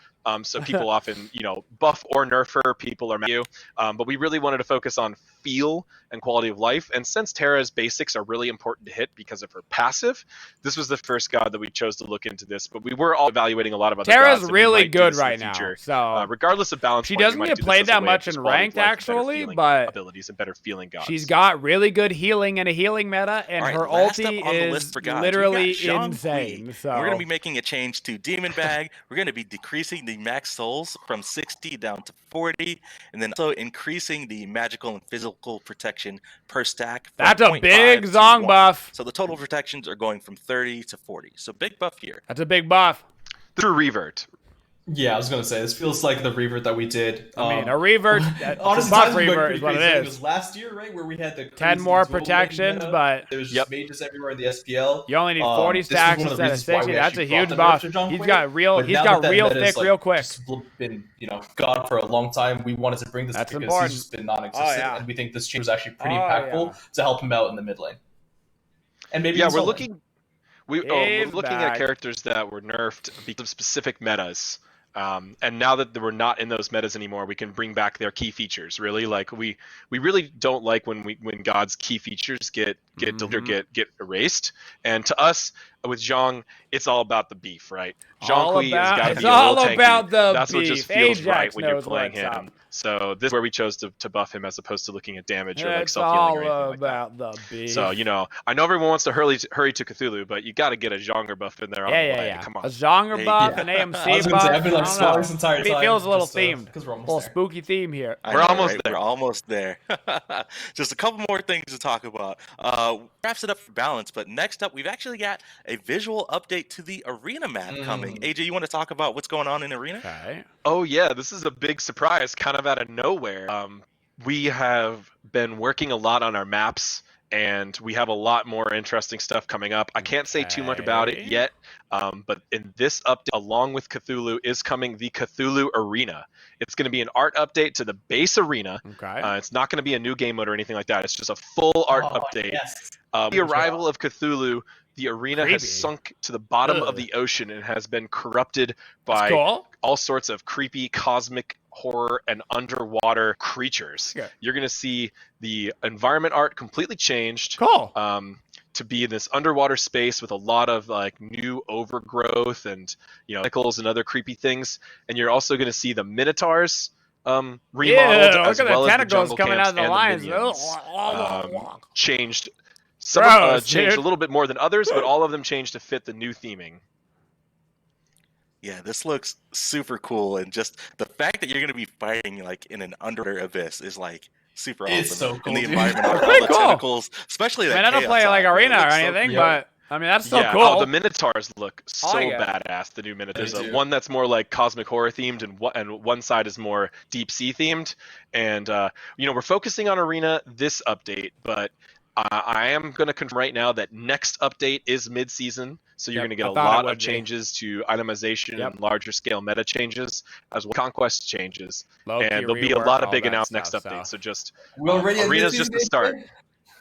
So people often, buff or nerf her. People are mad at you. But we really wanted to focus on feel and quality of life. And since Terra's basics are really important to hit because of her passive, this was the first god that we chose to look into this. But we were all evaluating a lot of other gods. Terra's really good right now. So regardless of balance, she doesn't get played that much in ranked actually, but abilities and better feeling gods. She's got really good healing and a healing meta, and her ulti is literally insane. So we're going to be making a change to Demon Bag. We're going to be decreasing the max souls from 60 down to 40, and then also increasing the magical and physical protection per stack. That's a big Zong buff. So the total protections are going from 30 to 40. So big buff here. That's a big buff. Through revert. Yeah, I was going to say, this feels like the revert that we did. I mean, a revert, honestly, buff revert is what it is. It was last year, right, where we had the 10 more protections, but there was just mages everywhere in the SPL. You only need 40 stacks instead of 60. That's a huge buff. He's got real thick real quick. Been gone for a long time. We wanted to bring this because he's just been non-existent, and we think this change was actually pretty impactful to help him out in the mid lane. And maybe we're looking at characters that were nerfed because of specific metas. And now that we're not in those metas anymore, we can bring back their key features. Really, like we really don't like when God's key features get erased. And to us, with Zhong, it's all about the beef, right? Zhong Kui has got to be a little tanky. About the That's beef. what just feels Ajax right when you're playing him. Up. So this is where we chose to buff him as opposed to looking at damage or like It's self-healing or anything all like about that. the beef. So I know everyone wants to hurry to Cthulhu, but you got to get a Zhonger buff in there. Come on, a Zhonger buff, an AMC buff. I've been like smiling this entire time. It feels a little themed, because we're almost a little spooky theme here. We're almost there. Just a couple more things to talk about. Wraps it up for balance, but next up, we've actually got a visual update to the arena map coming. AJ, you want to talk about what's going on in arena? Okay. Oh yeah, this is a big surprise, kind of out of nowhere. we have been working a lot on our maps, and we have a lot more interesting stuff coming up. I can't say too much about it yet, but in this update, along with Cthulhu, is coming the Cthulhu Arena. It's going to be an art update to the base arena. It's not going to be a new game mode or anything like that. It's just a full art update. Yes. The arrival of Cthulhu, the arena has sunk to the bottom of the ocean and has been corrupted by all sorts of creepy cosmic horror and underwater creatures. You're going to see the environment art completely changed to be in this underwater space with a lot of like new overgrowth and tentacles and other creepy things. And you're also going to see the minotaurs remodeled, as well as the jungle coming out of the lines. Changed. Some changed a little bit more than others, but all of them changed to fit the new theming. Yeah, this looks super cool, and just the fact that you're going to be fighting like in an underwater abyss is like super awesome. It's so cool, and the environment, all the tentacles, especially that. I don't play like arena or anything, but I mean that's still cool. Oh, the minotaurs look so badass. The new minotaurs. There's one that's more like cosmic horror themed, and one side is more deep sea themed. And we're focusing on arena this update, but I am going to confirm right now that next update is mid-season, so you're going to get a lot of changes to itemization and larger scale meta changes, as well as conquest changes, and there'll be a lot of big announcements next update. So just arena's just the start.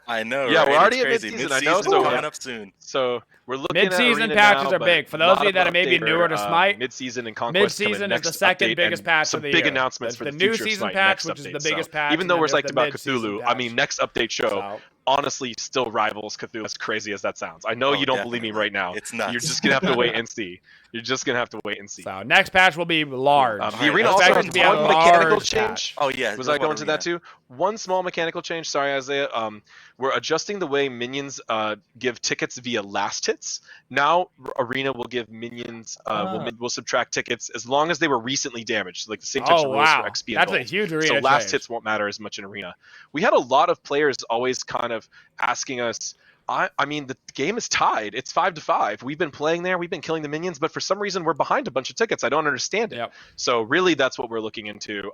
I know. Yeah, right? we're already at mid-season. I know. So coming up soon. So we're looking mid-season at patches now, are big. For those of you that are maybe newer to Smite, mid-season and conquest. Mid-season is the second biggest patch of the year. Some big announcements for the new future season Smite patch, next which is update. the biggest patch. Even though we're psyched about Cthulhu, I mean, next update show honestly still rivals Cthulhu, as crazy as that sounds. I know you don't believe me right now. It's nuts. You're just gonna have to wait and see. You're just gonna have to wait and see. So next patch will be large. The arena also has one mechanical change. Oh yeah, was I going to that too? One small mechanical change. Sorry, Isaiah. We're adjusting the way minions give tickets via last hits. Now arena will give minions will subtract tickets as long as they were recently damaged. Like the same types of rules for XP. That's a huge arena. So last hits won't matter as much in arena. We had a lot of players always kind of asking us. I mean, the game is tied. It's 5-5. We've been playing there. We've been killing the minions, but for some reason we're behind a bunch of tickets. I don't understand it. So really, that's what we're looking into.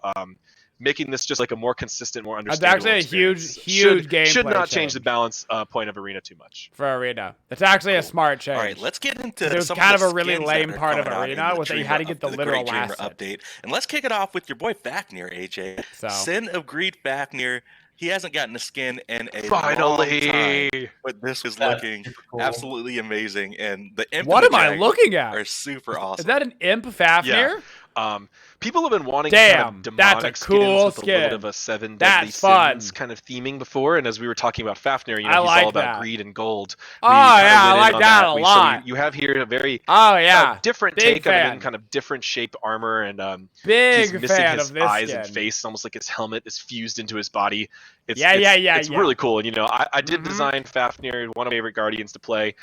Making this just like a more consistent, more understandable It's actually a huge game. Should not change the balance point of arena too much. For arena, it's actually a smart change. All right, let's get into. There's kind of a really lame part of arena with that you had to get the literal last update, and let's kick it off with your boy Fafnir, AJ. Sin of Greed Fafnir. He hasn't gotten a skin in a long time, but this is looking absolutely amazing. And the imp what am I looking at? Are super awesome. Is that an imp Fafnir? People have been wanting damn, kind of that's a cool with skin. A little bit of a seven deadly sins kind of theming before, and as we were talking about Fafnir, he's all about greed and gold. I like that a lot. You have here a very different big take of it in kind of different shaped armor, and big he's missing fan his of this eyes skin. and face, almost like his helmet is fused into his body. It's really cool, and I did design Fafnir, one of my favorite guardians to play.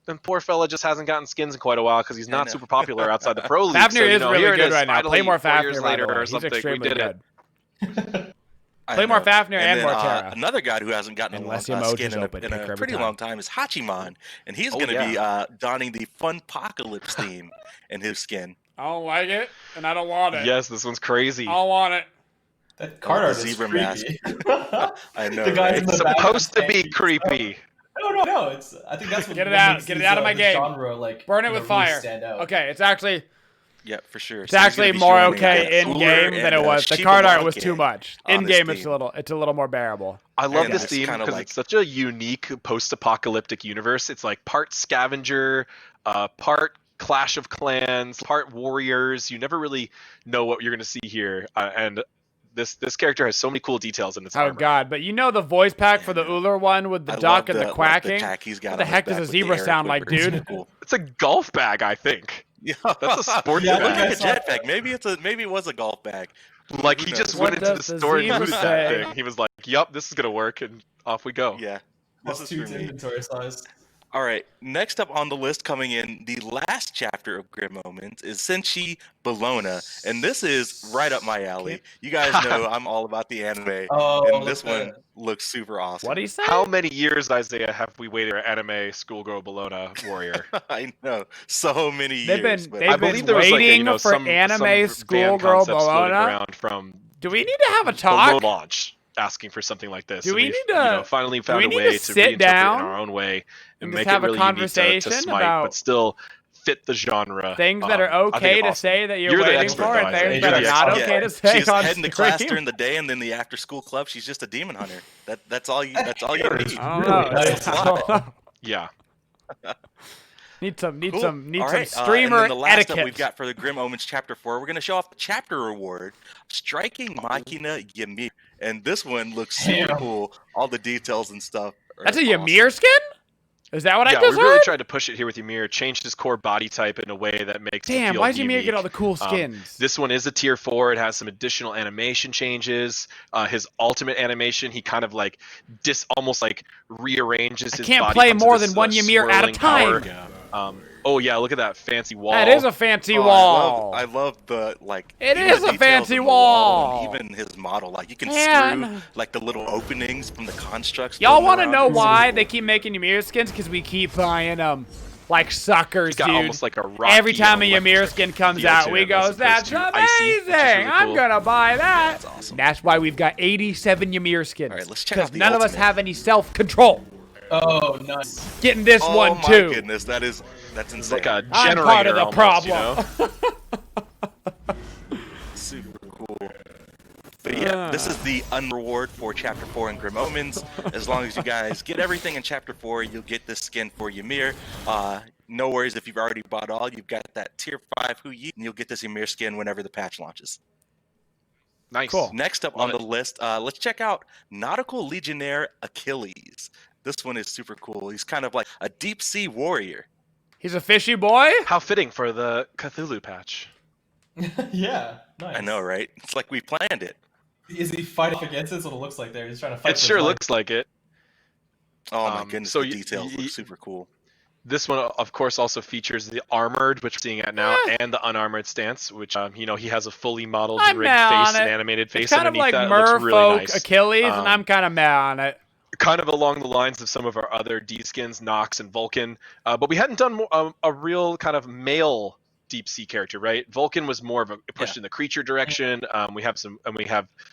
And poor fella just hasn't gotten skins in quite a while because he's not super popular outside the pro league. Fafnir is really good right now. Finally, Play more Fafnir years later or He's something. extremely good. Play more Fafnir and Mortera. Another guy who hasn't gotten a skin in a pretty long time is Hachiman, and he's going to be donning the Funpocalypse theme in his skin. I don't like it, and I don't want it. Yes, this one's crazy. I don't want it. That card art is creepy. Mask. I know. It's supposed to be creepy. No. I think that's what get it out. Get it out of my game. Genre, like, burn it with fire. Okay, it's actually. Yeah, for sure. It's actually more okay in game than it was. The card art was too much. In game, it's a little more bearable. I love this theme because it's such a unique post-apocalyptic universe. It's like part scavenger, part Clash of Clans, part warriors. You never really know what you're going to see here, and. This character has so many cool details in its armor. God, but you know the voice pack for the Uller one with the duck and the quacking? What the heck does a zebra sound like, dude? It's a golf bag, I think. Yeah. That's a sports bag. Look like a jet bag. Maybe it was a golf bag. Like he just went into the store and used that thing. He was like, "Yup, this is gonna work," and off we go. Yeah. This is inventory size. All right, next up on the list coming in, the last chapter of Grim Moments is Senshi Bologna, and this is right up my alley. You guys know I'm all about the anime, and this one looks super awesome. What do you say? How many years, Isaiah, have we waited for anime Schoolgirl Bologna Warrior? I know, so many years. They've been waiting for anime Schoolgirl Bologna. From do we need to have a talk? Launch. asking for something like this. Do we need to, you know, finally found a way to reinterpret it in our own way and make it really unique to Smite, but still fit the genre. Things that are okay to say that you're waiting for, and things that are not okay to say. She's heading to class during the day, and then the after-school club, she's just a demon hunter. That's all you need. Yeah. Need some All streamer right, and then the last etiquette. up we've got for the Grim Omens Chapter 4, we're going to show off the chapter reward, Striking Machina Ymir. And this one looks super cool. All the details and stuff. That's a Ymir skin? Is that what I just heard? Yeah, we really tried to push it here with Ymir, changed his core body type in a way that makes him feel why does unique. Ymir get all the cool skins? This one is a tier 4. It has some additional animation changes. His ultimate animation, he kind of like almost like rearranges his body. I can't play more than one Ymir at a time. Oh yeah, look at that fancy wall. That is a fancy wall. I love the like. It is a fancy wall. Even his model, like you can screw like the little openings from the constructs. Y'all want to know why they keep making Ymir skins? Because we keep buying them like suckers, dude. Almost like a rocky every time a Ymir skin comes out, we go, "That's amazing! I'm gonna buy that." That's awesome. That's why we've got 87 Ymir skins. All right, let's check out the none of us have any self-control. Oh, nice. Getting this one too. Oh my goodness, that's insane. It's like a generator. I'm part of the almost, problem. You know? Super cool. But yeah, this is the unreward for Chapter 4 in Grim Omens. As long as you guys get everything in Chapter 4, you'll get this skin for Ymir. No worries if you've already bought all. You've got that Tier 5 Hu Yi, and you'll get this Ymir skin whenever the patch launches. Nice. Cool. Next up on the list, let's check out Nautical Legionnaire Achilles. This one is super cool. He's kind of like a deep sea warrior. He's a fishy boy? How fitting for the Cthulhu patch. Yeah, nice. I know, right? It's like we planned it. Is he fighting against it? That's what it looks like there. He's trying to fight. It sure looks like it. Oh my goodness, the details look super cool. This one, of course, also features the armored, which we're seeing at now, and the unarmored stance, which, you know, he has a fully modeled rigged face and animated face underneath that. It looks really nice. Achilles, and I'm kind of mad on it. Kind of along the lines of some of our other D skins, Nox and Vulcan, but we hadn't done a real kind of male deep sea character, right? Vulcan was more of a push in the creature direction. We have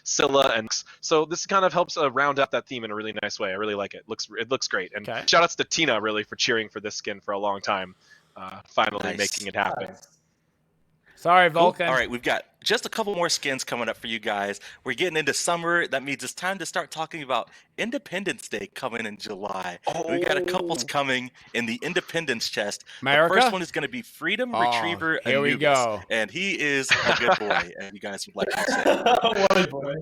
Scylla, and so this kind of helps round out that theme in a really nice way. I really like it. It looks great. And shout outs to Tina really for cheering for this skin for a long time, finally making it happen. Nice. Sorry, Vulcan. Cool. All right, we've got just a couple more skins coming up for you guys. We're getting into summer. That means it's time to start talking about Independence Day coming in July. We've got a couple coming in the Independence chest. America? The first one is going to be Freedom Retriever Here we go. And he is a good boy, as you guys would like to say. What a boy.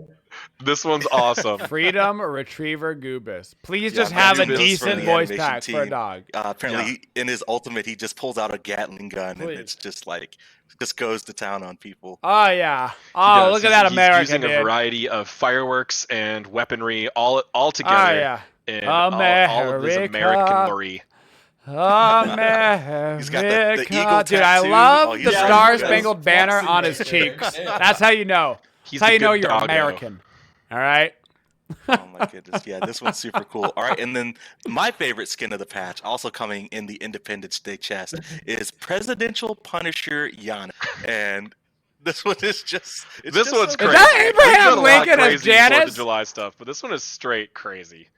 This one's awesome. Freedom Retriever Goobus. Please just have a decent voice pack for a dog. Apparently, in his ultimate, he just pulls out a Gatling gun, and it's just like, just goes to town on people. Oh, yeah. Oh, look at that American, He's using a variety of fireworks and weaponry all together in all of his American glory. America. He's got the eagle Dude, I love the Star-Spangled Banner on his cheeks. That's how you know. That's how you know you're American. All right? Oh my goodness, yeah, this one's super cool. All right, and then my favorite skin of the patch, also coming in the Independence Day chest, is Presidential Punisher Yana. And this one is just... This one's crazy. Is that Abraham Lincoln as Janice? 4th of July stuff, but this one is straight crazy.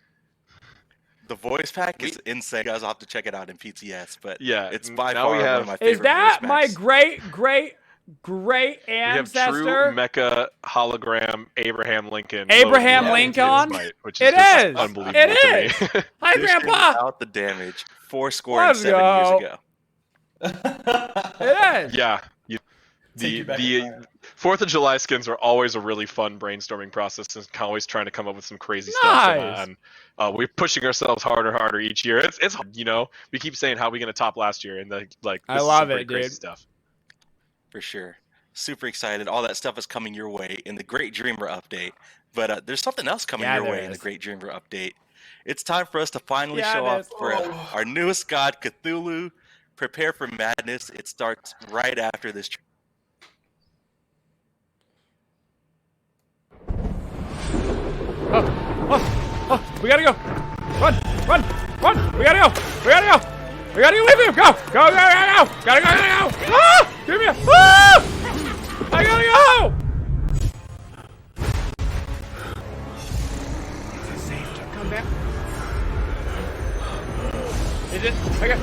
The voice pack is insane. You guys will have to check it out in PTS, but yeah, it's by far one of my favorite. Is that voice my packs. great ancestor? We have true mecha hologram Abraham Lincoln. Abraham Lincoln? Which is unbelievable to me. Hi, Grandpa. Out the damage 7 years ago. It is. Yeah. The 4th of July skins are always a really fun brainstorming process, and always trying to come up with some crazy stuff. And we're pushing ourselves harder each year. It's you know, we keep saying how we going to top last year, and I love it, crazy dude. Stuff. For sure. Super excited. All that stuff is coming your way in the Great Dreamer update. But there's something else coming your way in the Great Dreamer update. It's time for us to finally show off for our newest god, Cthulhu. Prepare for madness. It starts right after this. We gotta go. Run. We gotta go. We gotta go with him. Go. Gotta go. Ah! Give me a. Ah! I gotta go. Is it? Okay.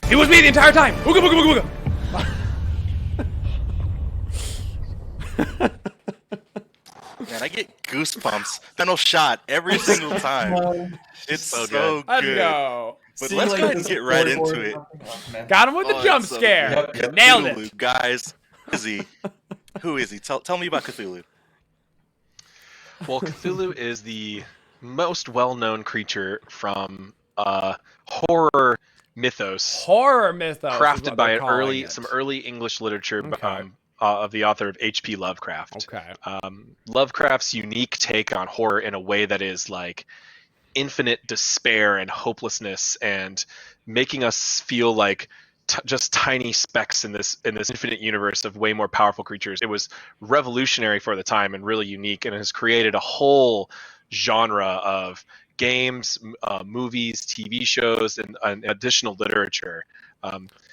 He was me the entire time! Ooga booga booga booga! Man, I get goosebumps. Final shot every single time. It's so good. Let's go. But let's go ahead and get right into it. Got him with the jump scare. Yep. Nailed Cthulhu, it. Guys, who is he? Who is he? Tell me about Cthulhu. Well, Cthulhu is the most well-known creature from horror mythos. Horror mythos. Crafted by some early English literature of the author of H.P. Lovecraft. Okay. Lovecraft's unique take on horror in a way that is like infinite despair and hopelessness, and making us feel like just tiny specks in this infinite universe of way more powerful creatures. It was revolutionary for the time and really unique, and has created a whole genre of games, movies, TV shows, and additional literature.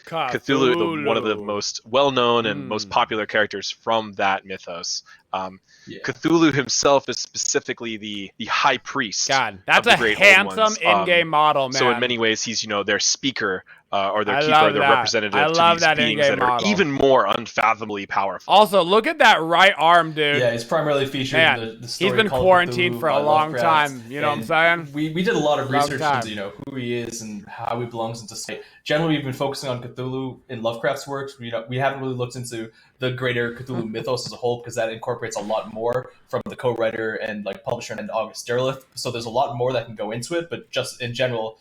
Cthulhu, one of the most well-known and most popular characters from that mythos. Cthulhu himself is specifically the high priest. God, that's of a the great handsome in-game model, man. So in many ways, he's their speaker or their keeper, their representative to these beings that are even more unfathomably powerful. Also, look at that right arm, dude. Yeah, he's primarily featured in the story. He's been quarantined for a long time. You know what I'm saying? We did a lot of research into who he is and how he belongs into SMITE. Generally, we've been focusing on Cthulhu in Lovecraft's works. We haven't really looked into the greater Cthulhu mythos as a whole, because that incorporates a lot more from the co-writer and publisher and August Derleth. So there's a lot more that can go into it. But just in general,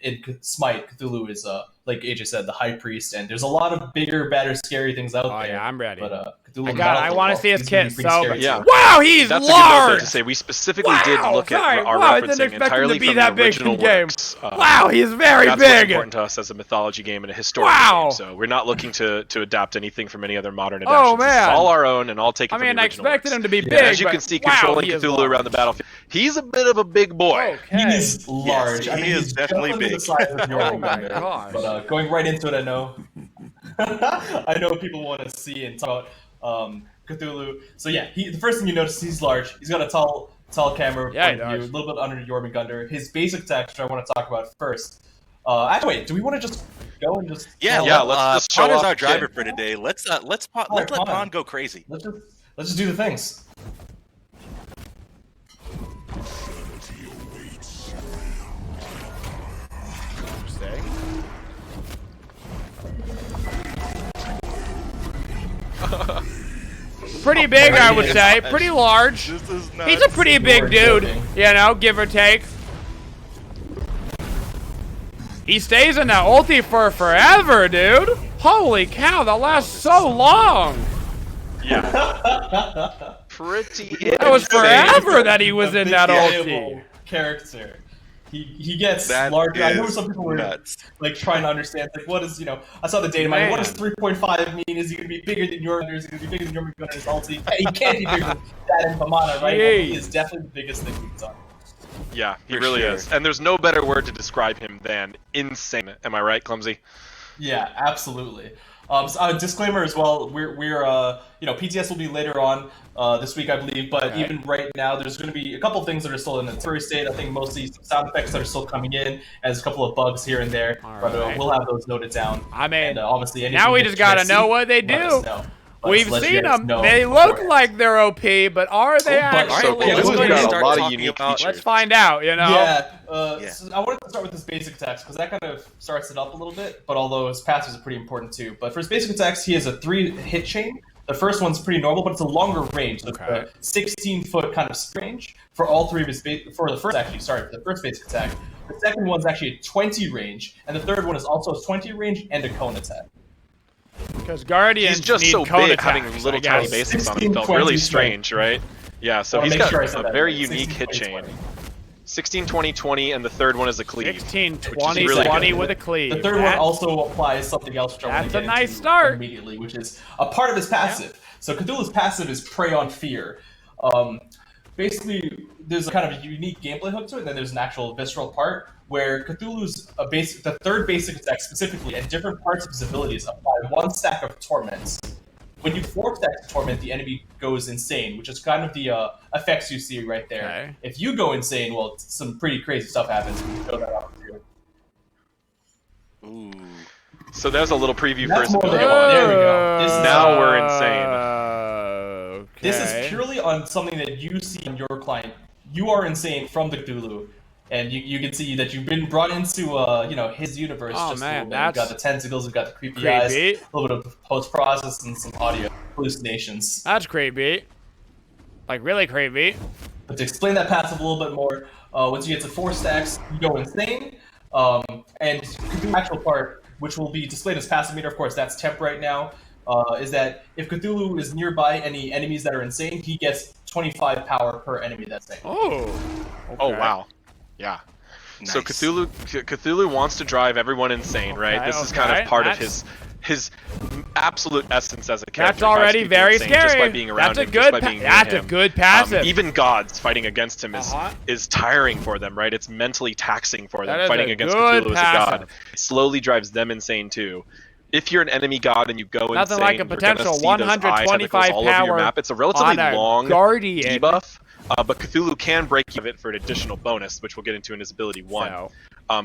in SMITE, Cthulhu is like AJ said, the high priest, and there's a lot of bigger, badder, scary things out there. Oh yeah, I'm ready. But Cthulhu, I want to see his kit so bad. Yeah. Wow, he's That's large. A good note to say. We specifically did look at our referencing entirely from the original works. Wow, he's very big. That's what's important to us as a mythology game and a historical game. So we're not looking to adapt anything from any other modern adaptations. Oh man, it's all our own and all taken from the original I expected works. him to be big. As you can see, controlling Cthulhu around the battlefield, he's a bit of a big boy. Okay. He is large. Yes, he is definitely big. Oh my gosh. But going right into it, I know people want to see and talk about Cthulhu. So yeah, the first thing you notice, he's large. He's got a tall camera point of view, a little bit under Jormungandr. His basic texture I want to talk about first. Actually, wait, do we want to just go and just let's just Pon is our driver for today. Let's let Pon go crazy. Let's just do the things. Pretty big, I would say. Pretty large. He's a pretty big dude, you know, give or take. He stays in that ulti for forever, dude. Holy cow, that lasts so long. Yeah. Pretty. That was forever that he was in that ulti. Character. He gets larger. I know some people were trying to understand, what is, I saw the data mine. What does 3.5 mean? Is he going to be bigger than Jormungandr? Is he going to be bigger than Jormungandr's ulti? He can't be bigger than that in Pamana, right? He is definitely the biggest thing we've done. Yeah, he really is. And there's no better word to describe him than insane. Am I right, Clumsy? Yeah, absolutely. So, disclaimer as well, we're PTS will be later on this week, I believe, but even right now, there's going to be a couple of things that are still in the temporary state. I think mostly some sound effects that are still coming in, and there's a couple of bugs here and there, but we'll have those noted down. I mean, and, obviously, now we just got to know what they do. We've seen them. They look like they're OP, but are they actually? Let's find out, Yeah. So I wanted to start with his basic attacks, because that kind of starts it up a little bit, but although his passives are pretty important too. But for his basic attacks, he has a 3-hit chain. The first one's pretty normal, but it's a longer range. So it's a 16-foot kind of range for all three of his for the first basic attack. The second one's actually a 20 range, and the third one is also a 20 range and a cone attack. Because Guardians he's just so big, having little tiny basics on him felt really strange, right? Yeah, so he's got a very unique hit chain. 16, 20, 20, and the third one is a cleave. 16, 20, really 20 with a cleave. The third one also applies something else, which I want to get a nice into start immediately, which is a part of his passive. Yeah. So Cthulhu's passive is Prey on Fear. Basically, there's a kind of a unique gameplay hook to it, and then there's an actual visceral part where Cthulhu's the third basic attack specifically, and different parts of his abilities apply 1 stack of torments. When you 4 stack torment, the enemy goes insane, which is kind of the effects you see right there. Okay. If you go insane, well, some pretty crazy stuff happens when you show that off to you. Ooh. So there's a little preview for his ability. There we go. Now we're insane. Okay. This is purely on something that you see in your client. You are insane from the Cthulhu. And you can see that you've been brought into his universe just a little bit. You've got the tentacles, you've got the creepy eyes, a little bit of post-process, and some audio hallucinations. That's creepy. Like, really creepy. But to explain that passive a little bit more, once you get to 4 stacks, you go insane. And the actual part, which will be displayed as passive meter, of course, that's temp right now, is that if Cthulhu is nearby any enemies that are insane, he gets 25 power per enemy that's insane. Oh. Okay. Oh, wow. Yeah. Nice. So Cthulhu wants to drive everyone insane, right? This is kind of part of his absolute essence as a character. That's already very scary. Just by being around him, that's a good passive. Even gods fighting against him is tiring for them, right? It's mentally taxing for them. Fighting against Cthulhu as a god. It slowly drives them insane too. If you're an enemy god and you go Nothing insane, like a potential 125 all power over your map. It's a relatively long guardian debuff. But Cthulhu can break you of it for an additional bonus, which we'll get into in his ability 1.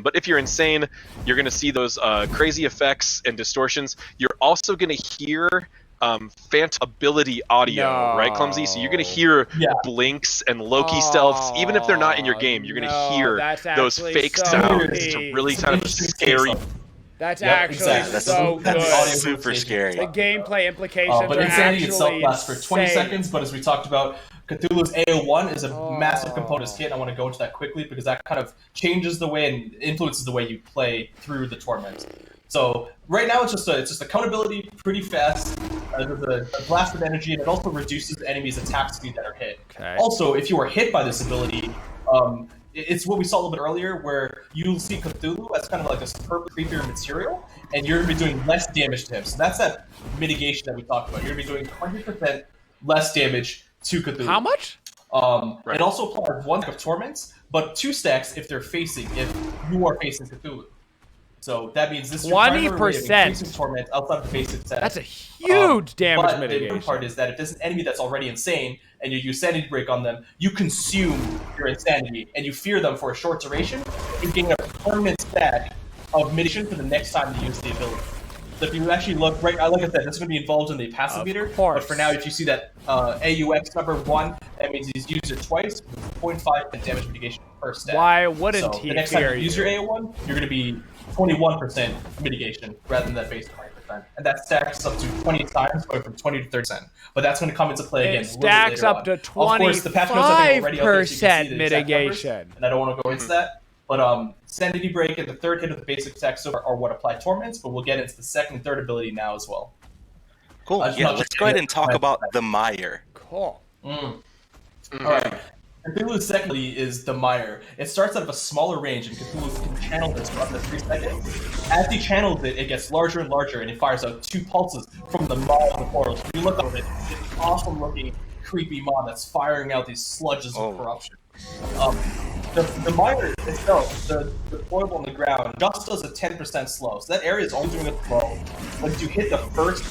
But if you're insane, you're going to see those crazy effects and distortions. You're also going to hear phantom ability audio, right, Clumsy? So you're going to hear blinks and Loki stealths. Even if they're not in your game, you're going to hear those fake sounds to really kind of scary. That's actually so good. That's super scary. The gameplay implications but are insanity actually itself lasts for 20 seconds, but as we talked about, Cthulhu's AO1 is a massive component kit. I want to go into that quickly because that kind of changes the way and influences the way you play through the torment. So right now it's just a countability, pretty fast. There's a blast of energy, and it also reduces enemies' attack speed that are hit. Okay. Also, if you are hit by this ability, it's what we saw a little bit earlier, where you'll see Cthulhu as kind of like a superb creepier material, and you're going to be doing less damage to him. So that's that mitigation that we talked about. You're going to be doing 20% less damage to Cthulhu. How much? It also applies 1 stack of torments, but 2 stacks if you are facing Cthulhu. So that means this is 20% torment outside of the basic set. That's a huge damage mitigation. The important part is that if there's an enemy that's already insane and you use Sanity Break on them, you consume your insanity and you fear them for a short duration. You gain a permanent stack of mitigation for the next time you use the ability. So if you actually look, right, like I said, this is going to be involved in the passive meter. But for now, if you see that AUX number 1, that means he's used it twice, 0.5 damage mitigation per stack. Why wouldn't he? The next time you use your AO1, you're going to be 21% mitigation rather than that base 20%. And that stacks up to 20 times, going from 20 to 30%. But that's going to come into play again. It stacks up to 25% mitigation. And I don't want to go into that. But Sanity Break and the third hit of the basic attack are what apply torments, but we'll get into the second and third ability now as well. Cool. Let's go ahead and talk about the Mire. Cool. All right. Cthulhu's secondly is the Mire. It starts out of a smaller range, and Cthulhu can channel this for up to 3 seconds. As he channels it, it gets larger and larger, and it fires out 2 pulses from the maw of the portal. So if you look at it, it's an awesome-looking, creepy maw that's firing out these sludges of corruption. The Mire itself, the foil on the ground, just does a 10% slow. So that area is only doing a slow. When you hit the first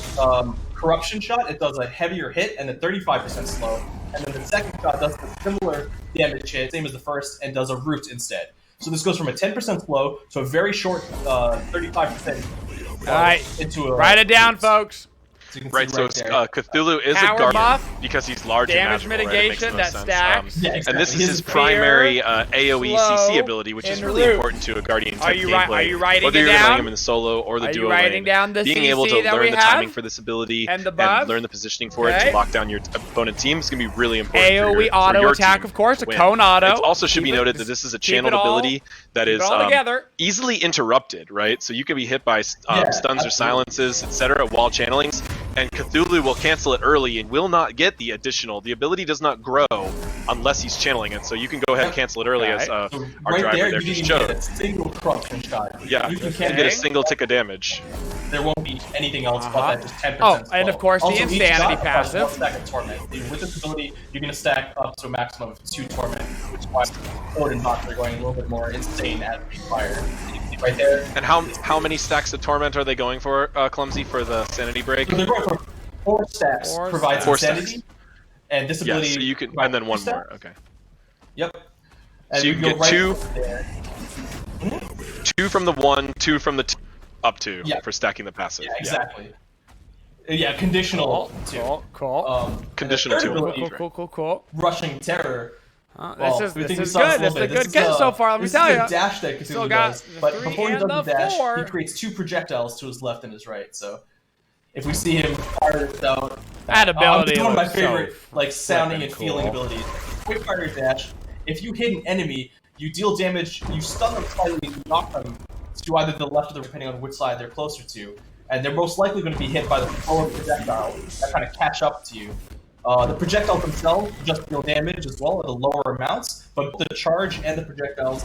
corruption shot, it does a heavier hit and a 35% slow. And then the second shot does a similar damage hit, same as the first, and does a root instead. So this goes from a 10% slow to a very short 35% into a... Write it down, folks. So Cthulhu is a guardian because he's large damage and mitigation that stacks. And this is his primary AoE CC ability, which is really important to a guardian type gameplay. Are you writing Whether it you're down? playing him in the solo or the duo lane, being able to learn the timing for this ability and learn the positioning for it to lock down your opponent team is going to be really important. AoE auto attack, of course, a cone auto. It also should be noted that this is a channeled ability that is easily interrupted, right? So you can be hit by stuns or silences, etc. while channeling. and Cthulhu will cancel it early and will not get the additional. The ability does not grow unless he's channeling it, so you can go ahead and cancel it early as our driver there just showed. A single corruption shot. Yeah, you can get a single tick of damage. There won't be anything else but that just 10%. Oh, and of course the insanity passive. One stack of torment. With this ability, you're going to stack up to a maximum of 2 torment, which is why Ord and Box are going a little bit more insane at the fire. Right there. And how many stacks of torment are they going for, Clumsy, for the sanity break? So they're going for 4 stacks, provides insanity, and this ability. Yeah, so you can, and then 1 more. Okay. Yep. And so you can get right 2. 2 from the 1, 2 from the 2, up 2 for stacking the passive. Yeah, exactly. Yeah, conditional. Cool. Conditional 2. Cool. Rushing terror. This is good. This is a good kit so far. Let me tell you. This is the dash that Cthulhu does, but before he does the dash, he creates 2 projectiles to his left and his right. So if we see him fire this out, that ability it's one of my favorite sounding and feeling abilities. Quick fire dash. If you hit an enemy, you deal damage. You stun them slightly, you knock them to either the left or the right, depending on which side they're closer to, and they're most likely going to be hit by the forward projectile that kind of catch up to you. The projectiles themselves just deal damage as well at a lower amounts, but both the charge and the projectiles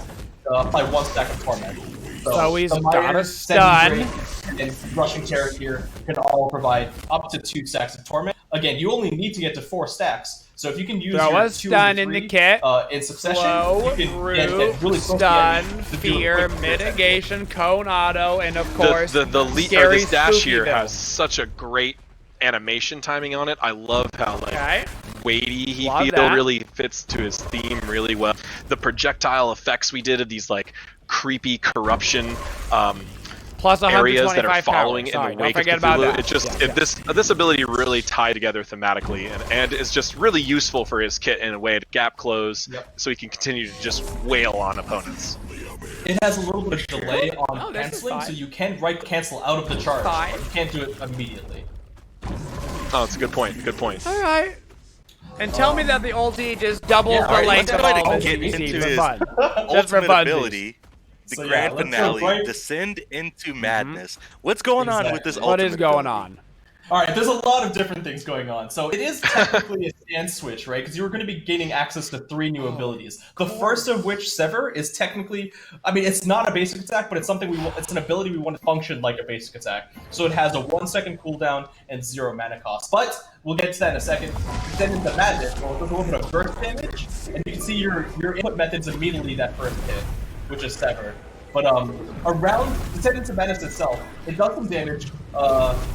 apply 1 stack of torment. So he's got a stun. And rushing terror here can all provide up to 2 stacks of torment. Again, you only need to get to 4 stacks. So if you can use your 2 stun in the kit, in succession, flow, you can get really stun, fear, mitigation, cone auto, and of course this dash here has such a great animation timing on it. I love how weighty he feels. Really fits to his theme really well. The projectile effects we did of these creepy corruption plus areas that are following in the wake of Cthulhu. It just this ability really tied together thematically and is just really useful for his kit in a way to gap close, so he can continue to just wail on opponents. It has a little bit of delay on canceling, so you can cancel out of the charge. You can't do it immediately. Oh, it's a good point. Good point. All right. And tell me that the ulti just doubles the length of all this PC for fun. Just for fun. Ability, the grand finale, Descend into Madness. What's going on with this ultimate? What is going on? All right, there's a lot of different things going on. So it is technically a stand switch, right? Because you're going to be gaining access to 3 new abilities. The first of which, Sever, is technically, I mean, it's not a basic attack, but it's something it's an ability we want to function like a basic attack. So it has a 1-second cooldown and 0 mana cost. But we'll get to that in a second. Then into Madness, well, it does a little bit of burst damage, and you can see your input methods immediately that first hit, which is Sever. But around Descend into Madness itself, it does some damage.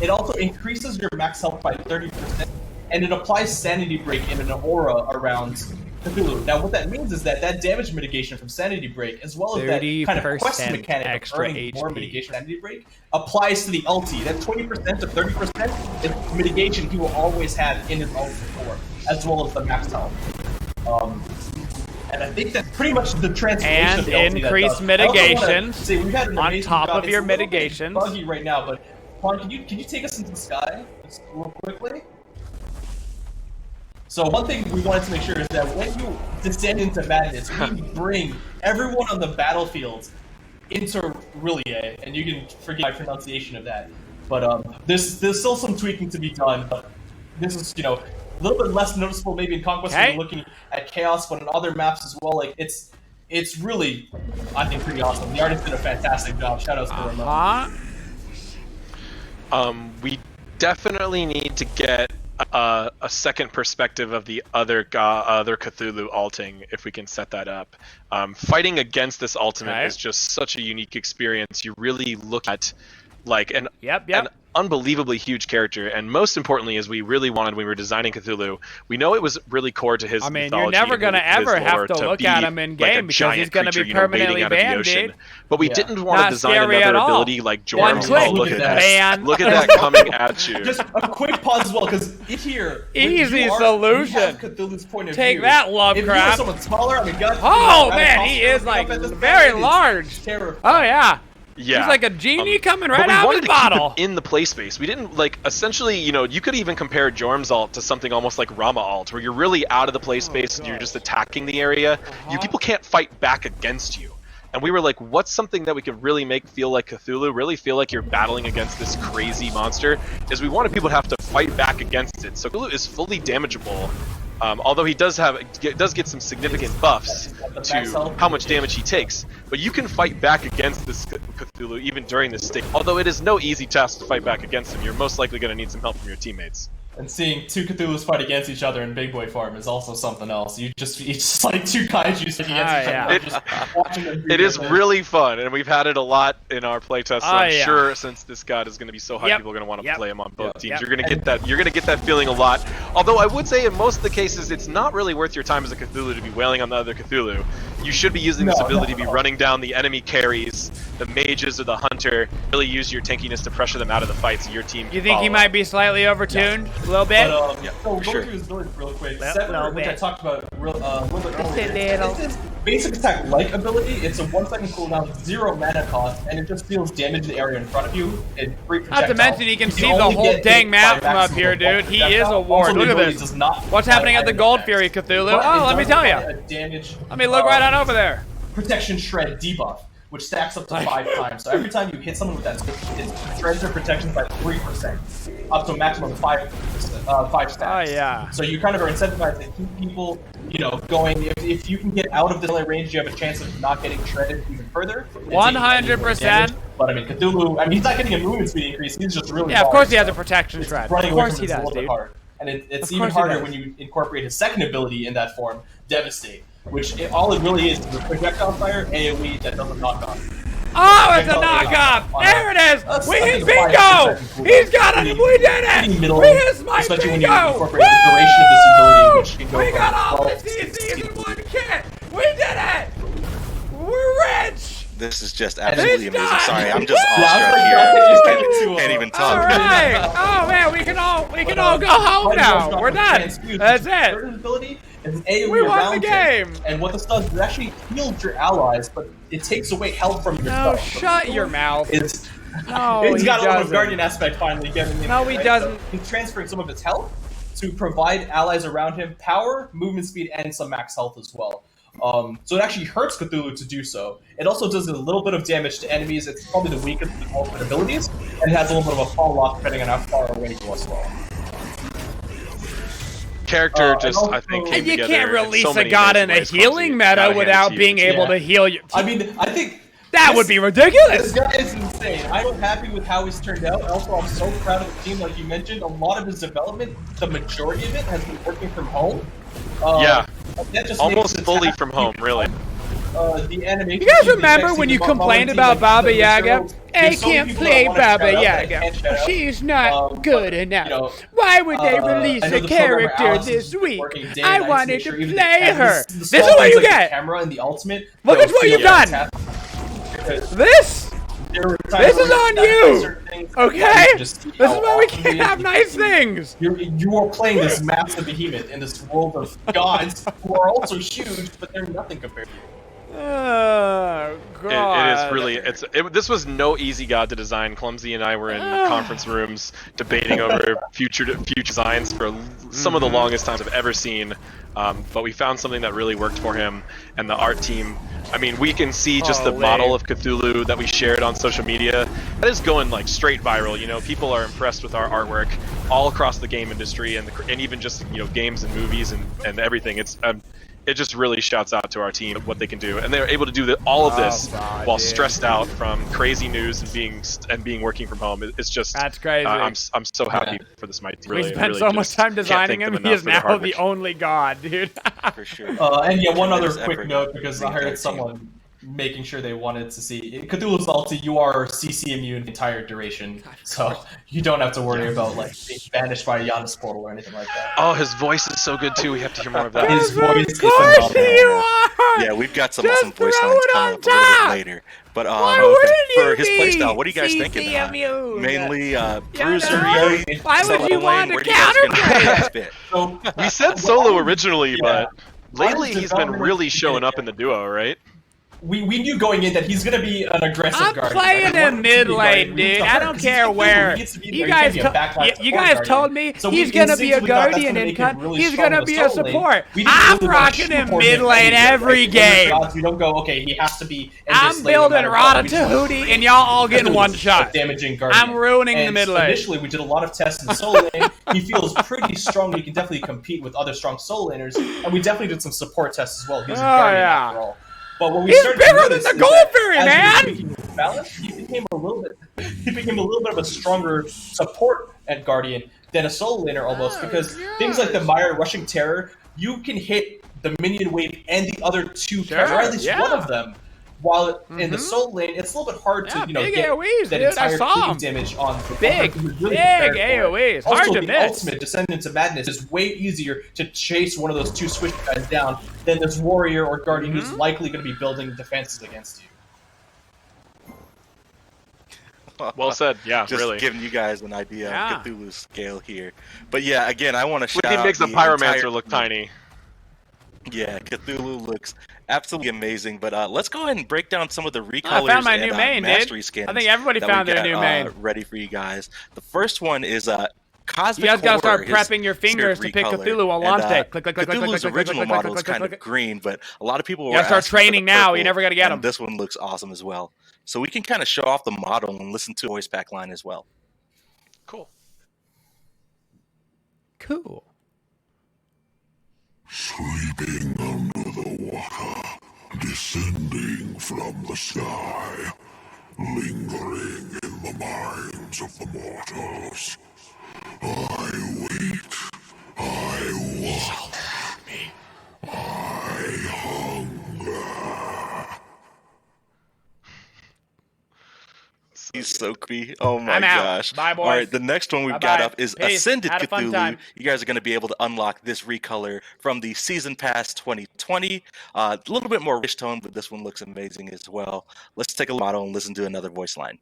It also increases your max health by 30%, and it applies Sanity Break in an aura around Cthulhu. Now, what that means is that damage mitigation from Sanity Break, as well as that kind of quest mechanic of earning more mitigation Sanity Break, applies to the ulti. That 20% to 30% is mitigation he will always have in his ulti form, as well as the max health. And I think that's pretty much the transformation of the ulti. And increased mitigations on top of your mitigations. It's buggy right now, but Quan, can you take us into the sky just real quickly? So one thing we wanted to make sure is that when you descend into Madness, we bring everyone on the battlefield into Relie, and you can forgive my pronunciation of that. But there's still some tweaking to be done. But this is, a little bit less noticeable maybe in Conquest when you're looking at Chaos, but in other maps as well. Like it's really, I think, pretty awesome. The artist did a fantastic job. Shout out to Ramon. We definitely need to get a second perspective of the other Cthulhu alting, if we can set that up. Fighting against this ultimate is just such a unique experience. You really look at an unbelievably huge character, and most importantly, as we really wanted when we were designing Cthulhu, we know it was really core to his mythology. You're never going to ever have to look at him in game because he's going to be permanently banned. But we didn't want to design another ability like Jorm's. Look at that! Look at that coming at you. Just a quick pause as well, because here, easy solution. Cthulhu's point of Take view. that, Lovecraft. If you're someone smaller, man, he is very large. Oh yeah. Yeah. He's like a genie coming right out of his bottle. In the play space. We didn't, essentially, you could even compare Jorm's ult to something almost like Rama ult, where you're really out of the play space and you're just attacking the area. People can't fight back against you. and we were like, what's something that we could really make feel like Cthulhu, really feel like you're battling against this crazy monster, is we wanted people to have to fight back against it. So Cthulhu is fully damageable, although he does get some significant buffs to how much damage he takes. But you can fight back against this Cthulhu even during this state. Although it is no easy task to fight back against him, you're most likely going to need some help from your teammates. And seeing two Cthulhus fight against each other in Big Boy Farm is also something else. It's just like two kaijus fighting against each other. It is really fun, and we've had it a lot in our playtest. So I'm sure since this god is going to be so high, people are going to want to play him on both teams. You're going to get that. You're going to get that feeling a lot. Although I would say in most of the cases, it's not really worth your time as a Cthulhu to be wailing on the other Cthulhu. You should be using this ability to be running down the enemy carries, the mages or the hunter. Really use your tankiness to pressure them out of the fight so your team can You think he might be slightly overtuned a little bit? But, so going through his ability real quick. Settler, which I talked about a little bit earlier. It's his basic attack-like ability. It's a 1 second cooldown, 0 mana cost, and it just deals damage to the area in front of you. Not to mention he can see the whole dang map from up here, dude. He is a ward. Look at this. What's happening at the Gold Fury Cthulhu? Oh, let me tell you. Let me look right on over there. Protection Shred debuff, which stacks up to 5 times. So every time you hit someone with that, it shreds their protection by 3%, up to a maximum of 5 stacks. Oh yeah. So you kind of are incentivized to keep people, going. If you can get out of the melee range, you have a chance of not getting shredded even further. 100%. But I mean, Cthulhu, he's not getting a movement speed increase. He's just really of course he has a protection shred. Of course he does, dude. And it's even harder when you incorporate his second ability in that form, Devastate. Which all it really is a projectile fire AoE that doesn't knock off. Oh, it's a knockoff! There it is! We hit bingo! He's got it! We did it! We hit SMITE bingo! Woo! We got all 50 CCs in one kit! We did it! We're rich! This is just absolutely amazing. Sorry, I'm just awestruck here. Can't even talk. All right. Oh man, we can all go home now. We're done. That's it. We won the game! And what this does is it actually heals your allies, but it takes away health from your stuff. Shut your mouth. It's got a little bit of Guardian aspect finally getting in. No, he doesn't. So he's transferring some of his health to provide allies around him power, movement speed, and some max health as well. So it actually hurts Cthulhu to do so. It also does a little bit of damage to enemies. It's probably the weakest of the ultimate abilities, and it has a little bit of a fall off depending on how far away you go as well. Character I think came and you together can't release a god in a healing meta without being able to heal you. I mean, I think that would be ridiculous. This guy is insane. I'm happy with how he's turned out. Also, I'm so proud of the team. Like you mentioned, a lot of his development, the majority of it, has been working from home. Almost fully from home, really. The animation. You guys remember when you complained about Baba Yaga? I can't play Baba Yaga. She's not good enough. Why would they release a character this week? I wanted to play her. This is what you get. Look at what you've done. This is on you. Okay? This is why we can't have nice things. You are playing this massive behemoth in this world of gods who are also huge, but they're nothing compared to you. Oh, God. It is really, this was no easy god to design. Clumsy and I were in conference rooms debating over future designs for some of the longest times I've ever seen. But we found something that really worked for him, and the art team, I mean, we can see just the model of Cthulhu that we shared on social media. That is going like straight viral. People are impressed with our artwork all across the game industry and even just, games and movies and everything. It just really shouts out to our team what they can do, and they're able to do all of this while stressed out from crazy news and being working from home. It's just that's crazy. I'm so happy for the SMITE team. We spent so much time designing him. He is now the only god, dude. For sure. And one other quick note, because I heard someone making sure they wanted to see Cthulhu's ulti. You are CC immune the entire duration, so you don't have to worry about being banished by a Giannis portal or anything like that. Oh, his voice is so good too. We have to hear more of that. His voice is phenomenal. You are. Yeah, we've got some awesome voice lines coming up a little bit later. But for his playstyle, what are you guys thinking? Mainly bruiser. Why would you want to counterplay? We said solo originally, but lately he's been really showing up in the duo, right? we knew going in that he's going to be an aggressive guardian. I'm playing in mid lane, dude. I don't care where. You guys told me he's going to be a guardian, Incon. He's going to be a support. I'm rocking in mid lane every game. We don't go, okay, he has to be in I'm building Ratatouille, and y'all all getting one shot. Damaging guardian. I'm ruining the mid lane. Initially, we did a lot of tests in solo lane. He feels pretty strong. He can definitely compete with other strong solo laners, and we definitely did some support tests as well. He's a guardian after all. But when we He's bigger than the Gold Fairy, man! Balance, he became a little bit of a stronger support at Guardian than a solo laner almost, because things like the Mire Rushing Terror, you can hit the minion wave and the other two characters, or at least one of them. While in the solo lane, it's a little bit hard to get AOEs, that entire cleaving damage on the big AOEs. Hard also, to the miss. ultimate Descendants of Madness is way easier to chase one of those two Swish guys down than this warrior or guardian who's likely going to be building defenses against you. Well said. Yeah, just really. giving you guys an idea of Cthulhu's scale here. But yeah, again, I want to shout out. He makes the Pyromancer look tiny. Yeah, Cthulhu looks absolutely amazing. But let's go ahead and break down some of the recolors I found my and new main, mastery dude. skins. I think everybody found their new main. Ready for you guys. The first one is Cosmic You guys gotta start Horror, prepping your fingers to pick Cthulhu Alante. Click, click, click, Cthulhu's click, original click, click, model click, is click, kind click, of green, but a lot of people were you gotta start asking for the training now. purple, You're never gonna get him. and this one looks awesome as well. So we can kind of show off the model and listen to a voice pack line as well. Cool. Cool. Sleeping under the water, descending from the sky, lingering in the minds of the mortals. I wait, I watch, I hunger. He's so creepy. Oh my I'm out. gosh. Bye, boys. All right, the next one we've got up is Peace. Ascended Had a fun Cthulhu. time. You guys are going to be able to unlock this recolor from the Season Pass 2020. A little bit more rich tone, but this one looks amazing as well. Let's take a model and listen to another voice line.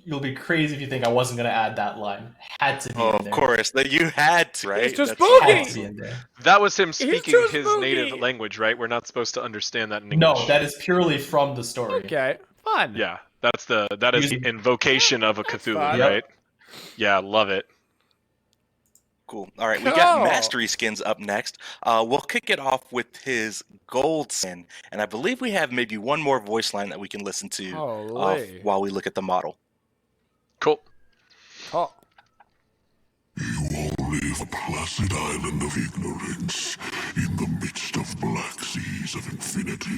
You'll be crazy if you think I wasn't going to add that line. Had to be in there. Of course, that you had to, right? It's just Had to be spooky. in there. That was him speaking too his spooky. native language, right? We're not supposed to understand that in English. No, that is purely from the story. Okay, fun. Yeah, that is the invocation of a Cthulhu, fun. right? Yeah, love it. Cool. All right, we got Mastery skins up next. We'll kick it off with his gold skin, and I believe we have maybe one more voice line that we can listen to while we look at the model. Cool. Oh. You all live a placid island of ignorance in the midst of black seas of infinity.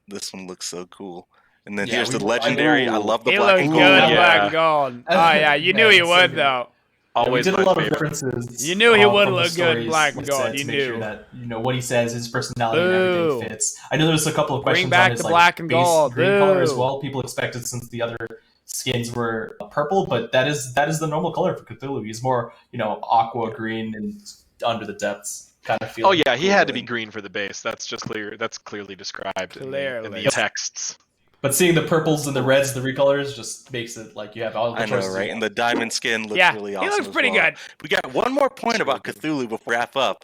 This one looks so cool. And then here's the legendary. I love the He black looked and good gold. in black and gold. Oh yeah, you knew he would though. Always we did my a lot favorite. of references. You knew he would from the look good in stories black and gold. to You make knew. sure that what he says, his personality, and Boo. everything fits. I know there's a couple of questions Bring back on his the black and base gold. green color as Boo. well. People expected since the other skins were purple, but that is the normal color for Cthulhu. He's more aqua green and under the depths kind of feel. Oh yeah, he had to be green for the base. That's just clear. That's clearly described in the texts. But seeing the purples and the reds, the recolors, just makes it like you have all the I know, choices. right? And the diamond skin looks really awesome. He looks as pretty well. good. We got one more point about Cthulhu before we wrap up.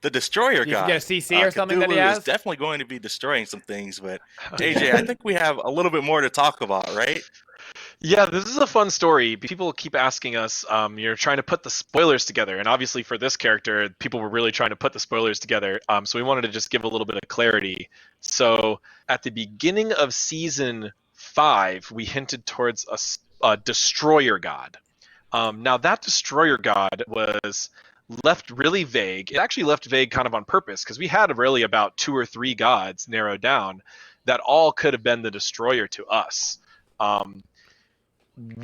The Destroyer You God. get a CC or something that he Cthulhu has? is definitely going to be destroying some things, but AJ, I think we have a little bit more to talk about, right? Yeah, this is a fun story. People keep asking us, you're trying to put the spoilers together, and obviously for this character, people were really trying to put the spoilers together. So we wanted to just give a little bit of clarity. So at the beginning of Season 5, we hinted towards a Destroyer God. Now that Destroyer God was left really vague. It actually left vague kind of on purpose, because we had really about 2 or 3 gods narrowed down that all could have been the Destroyer to us.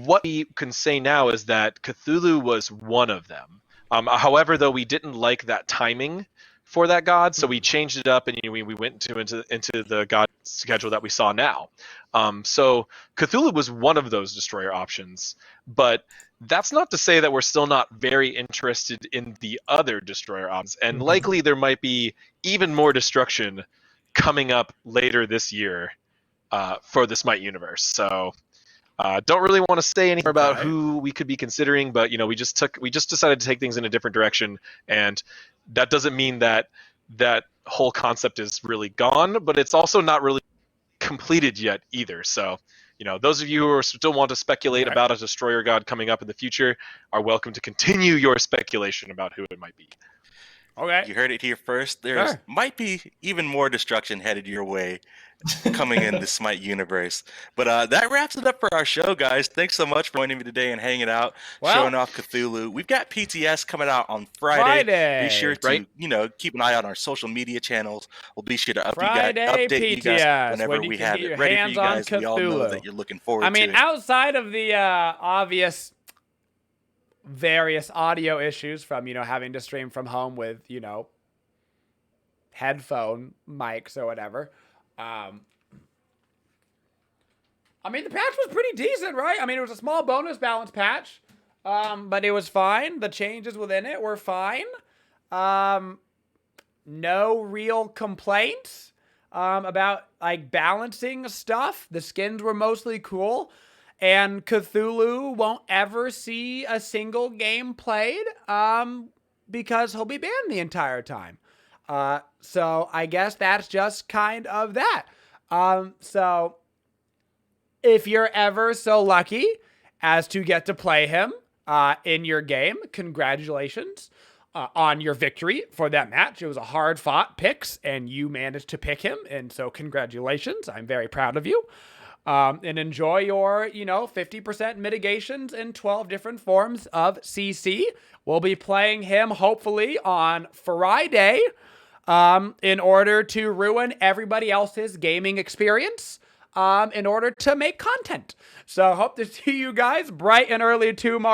What we can say now is that Cthulhu was one of them. However, though, we didn't like that timing for that god, so we changed it up, and we went into the god schedule that we saw now. So Cthulhu was one of those destroyer options, but that's not to say that we're still not very interested in the other destroyer options, and likely there might be even more destruction coming up later this year for the Smite universe. So don't really want to say anything about who we could be considering, but we just decided to take things in a different direction, and that doesn't mean that that whole concept is really gone, but it's also not really completed yet either. So those of you who still want to speculate about a destroyer god coming up in the future are welcome to continue your speculation about who it might be. Okay. You heard it here first. There might be even more destruction headed your way coming in the Smite universe. But that wraps it up for our show, guys. Thanks so much for joining me today and hanging out, showing off Cthulhu. We've got PTS coming out on Friday. Be sure to, keep an eye on our social media channels. We'll be sure to update you guys whenever we have it ready for you guys. We all know that you're looking forward to it. Outside of the obvious various audio issues from, having to stream from home with, headphone mics or whatever. The patch was pretty decent, right? It was a small bonus balance patch, but it was fine. The changes within it were fine. No real complaints about balancing stuff. The skins were mostly cool. And Cthulhu won't ever see a single game played because he'll be banned the entire time. So I guess that's just kind of that. So if you're ever so lucky as to get to play him in your game, congratulations on your victory for that match. It was a hard-fought picks, and you managed to pick him. And so congratulations. I'm very proud of you. And enjoy your, 50% mitigations in 12 different forms of CC. We'll be playing him, hopefully, on Friday in order to ruin everybody else's gaming experience in order to make content. So hope to see you guys bright and early tomorrow.